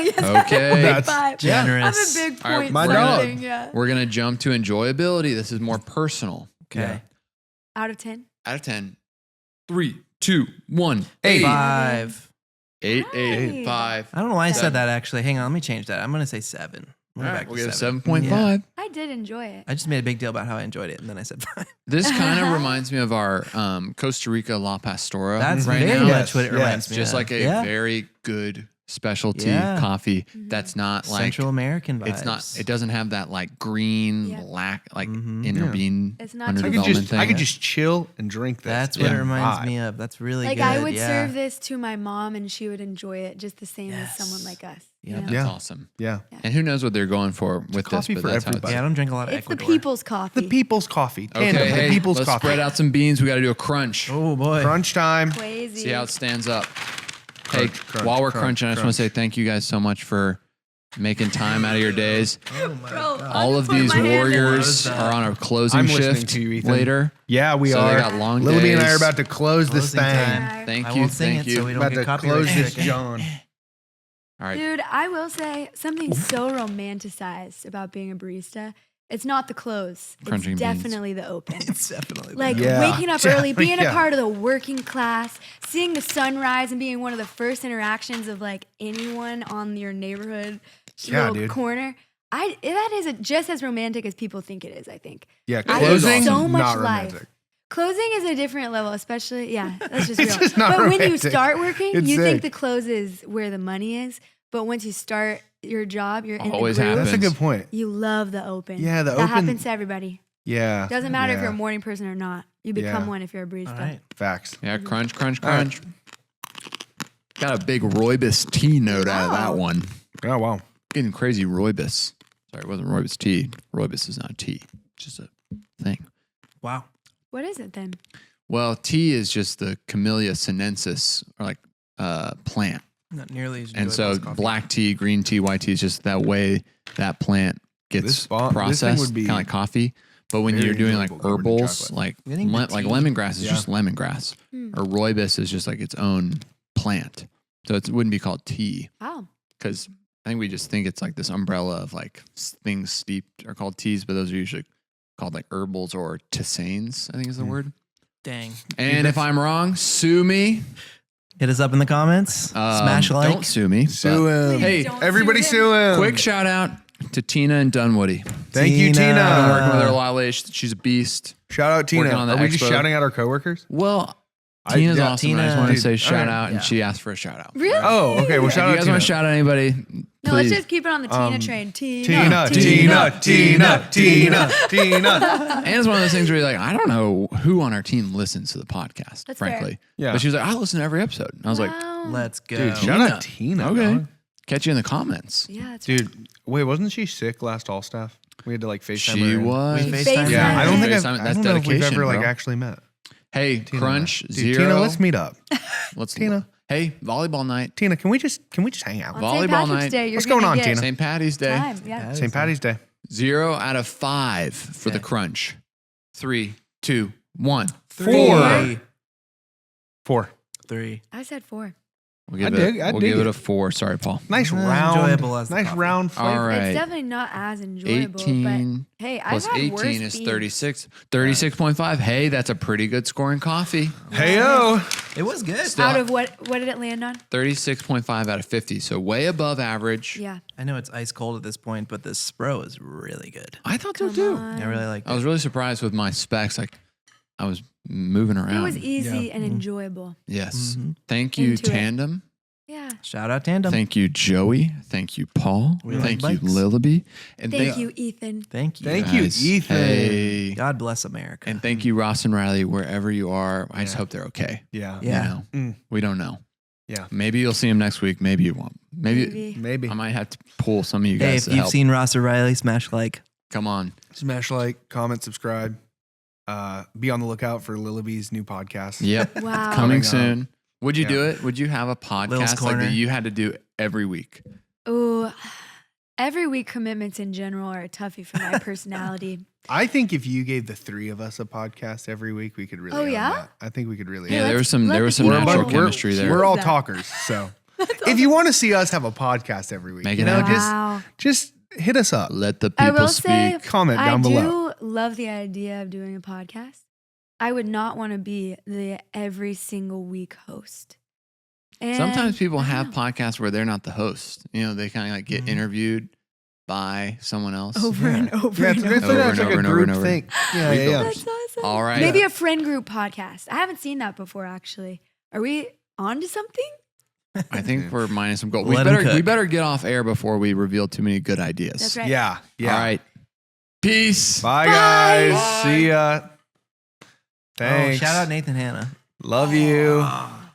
Okay. That's generous. I'm a big All right, point my something, dog. yeah. We're going to jump to enjoyability. This is more personal. Okay. Yeah. Out of 10. Out of 10. 3, 2, 1. 8. 5. 8, 8, Nice. 5. I don't know why I Seven. said that actually. Hang on, let me change that. I'm going to say 7. All We're right. back We'll to get a 7. 7.5. I did enjoy it. I just made a big deal about how I enjoyed it, and then I said 5. This kind of reminds me of our Costa Rica La Pastora. That's right very now. much what it Yes, reminds It's me just of. like a Yeah. very good specialty Yeah. coffee that's not like Central American vibes. it's not. It doesn't have that like green Yeah. black like Mhm. inner Yeah. bean It's not under too- development thing. I could just chill and drink this. That's what Yeah. it reminds Vibe. me of. That's really Like good. I would yeah. serve this to my mom and she would enjoy it just the same as someone Yes. like us. Yep. You know? That's Yeah. awesome. Yeah. And who knows what they're going for with this? coffee But for that's how everybody. Yeah, I don't drink a lot of It's Ecuador. the people's coffee. The people's coffee. Okay, Tandem, hey, the people's let's coffee. spread out some beans. We got to do a crunch. Oh boy. Crunch time. Crazy. See how it stands up. Crunch, hey, crunch, while we're crunch, crunching, I just want to say thank you guys so much for making time out of your days. Oh my Bro, god. All of these warriors are on a closing I'm listening shift to you, Ethan. later. Yeah, we So are. they got long Lillabea and I days. are about to close this Closing thing. time. Thank I you. won't sing Thank it you. so we don't About get to copyright close this, stricken. John. All right. Dude, I will say something so romanticized about being a barista. It's not the close. Crunching It's beans. definitely the open. It's definitely Like Yeah. waking up early, being Yeah. a part of the working class, seeing the sunrise and being one of the first interactions of like anyone on your neighborhood Yeah, little dude. corner. That is just as romantic as people think it is, I think. Yeah, I closing, get so much not life. romantic. Closing is a different level, especially, yeah, that's just It's real. just not but when you romantic. start working, It's you sick. think the close is where the money is. But once you start your job, you're in Always the groove, happens. That's a good point. you love the open. Yeah, the that open- happens to everybody. Yeah. Doesn't matter if yeah. you're a morning person or not. You become Yeah. one if you're a barista. All right. Facts. Yeah, crunch, crunch, All right. crunch. Got a big rooibos tea note out of that Wow. one. Oh, wow. Getting crazy rooibos. Sorry, it wasn't rooibos tea. Rooibos is not tea. It's just a thing. Wow. What is it then? Well, tea is just the Camellia sinensis, or like plant. Not nearly as And so enjoyable as coffee. black tea, green tea, white tea is just that way that plant gets This thing processed, would be kind of like coffee. But when very you're doing like enjoyable covered in herbals, chocolate. like I think the like tea- lemongrass is Yeah. just lemongrass, or rooibos is just like its own plant. So it wouldn't be called tea Wow. because I think we just think it's like this umbrella of like things steeped are called teas, but those are usually called like herbals or tisanes, I think is the word. Dang. And if I'm wrong, sue me. Hit us up in the comments. Smash like. Don't sue me. Sue him. Hey, Don't Everybody sue sue him. quick shout out to Tina and Dunwoody. Thank you, Tina. Tina. I've been working with her a lot lately. She's a beast. Shout out Tina. Working on the Are we just expo. shouting out our coworkers? Well, Tina's yeah, awesome. Tina- I just wanted to Dude, say shout alright. out, and Yeah. she asked for a shout out. Really? Oh, okay. Well, If shout you out guys Tina. want to shout out anybody, No, let's please. just keep it on the Tina train. Tina, Tina, Tina, Tina, Tina. And it's one of those things where you're like, I don't know who on our team listens to the podcast, That's frankly. fair. Yeah. But she was like, I listen to every episode. And I was like, Wow. Let's go. Dude, shout out Tina. okay. dog. Catch you in the comments. Yeah, that's right. Dude, wait, wasn't she sick last All Staff? We had to like FaceTime She her. was. We FaceTime. FaceTime. Yeah, I don't think FaceTime, I that's don't know if we've dedication, ever like bro. actually met. Hey, Tina, Crunch, Dude, Zero. Tina, let's meet up. Let's Tina. Hey, volleyball night. Tina, can we just hang out? On volleyball St. Patrick's night. Day, you're What's going gonna on, get Tina? St. Patty's Day. Time, yeah. St. Patty's Day. 0 out of 5 for the Okay. Crunch. 3, 2, 1. 4. 4. 3. I said 4. We'll give, I we'll dig give it it. a 4. Sorry, Paul. Nice Not round. enjoyable as the Nice coffee. round flavor. All right. It's definitely not as enjoyable. 18 but hey, plus I've had 18 worse is beans. 36. 36.5. Hey, that's a pretty good scoring coffee. Heyo. It was good. Still- Out of what did it land on? 36.5 out of 50. So way above average. Yeah. I know it's ice cold at this point, but this Spro is really good. I thought so Come too. on. I really like I it. was really surprised with my specs. Like I was moving around. It was easy Yeah. and enjoyable. Yes. Mhm. Thank you, Into it. Tandem. Yeah. Shout out Tandem. Thank you, Joey. Thank you, Paul. We like Thank you, bikes. Lillabea. And Thank you, Ethan. Thank you. Thank you, guys. Ethan. Hey. God bless America. And thank you, Ross and Riley, wherever you are. I just Yeah. hope they're okay. Yeah. Yeah. You know, Mm. we don't know. Yeah. Maybe you'll see them next week. Maybe you won't. Maybe Maybe. I might have to pull some of you Hey, guys if to you've help. seen Ross or Riley, smash like. Come on. Smash like, comment, subscribe. Be on the lookout for Lillabea's new podcast. Yep. Wow. Coming Coming up. soon. Would you Yeah. do it? Would you have a podcast like Corner. that you had to do every week? Oh, every week commitments in general are a toughie for my personality. I think if you gave the three of us a podcast every week, we could really. Oh, own yeah? that. I think we could really. Yeah, own there that. was some let the natural people know. chemistry there. We're all That. talkers, so if you want to see us have a podcast every week, Make you it know, happen. Wow. just hit us up. Let the I people will speak. say, Comment I down do below. love the idea of doing a podcast. I would not want to be the every single week host. And Sometimes people I don't have know. podcasts where they're not the host. You know, they kind of like get Mhm. interviewed by someone else. over and over. Yeah, and it's, over. it's Over like and a over and over group and over. thing. Yeah, We yeah, go. yeah. That's awesome. All right. Maybe a friend group podcast. I haven't seen that before, actually. Are we on to something? I think we're minus some gold. Let 'em We cook. better get off air before we reveal too many good ideas. That's right. Yeah, yeah. All right. Peace. Bye, Bye. guys. Bye. See ya. Oh, Thanks. shout out Nathan Hanna. Love you. Ah.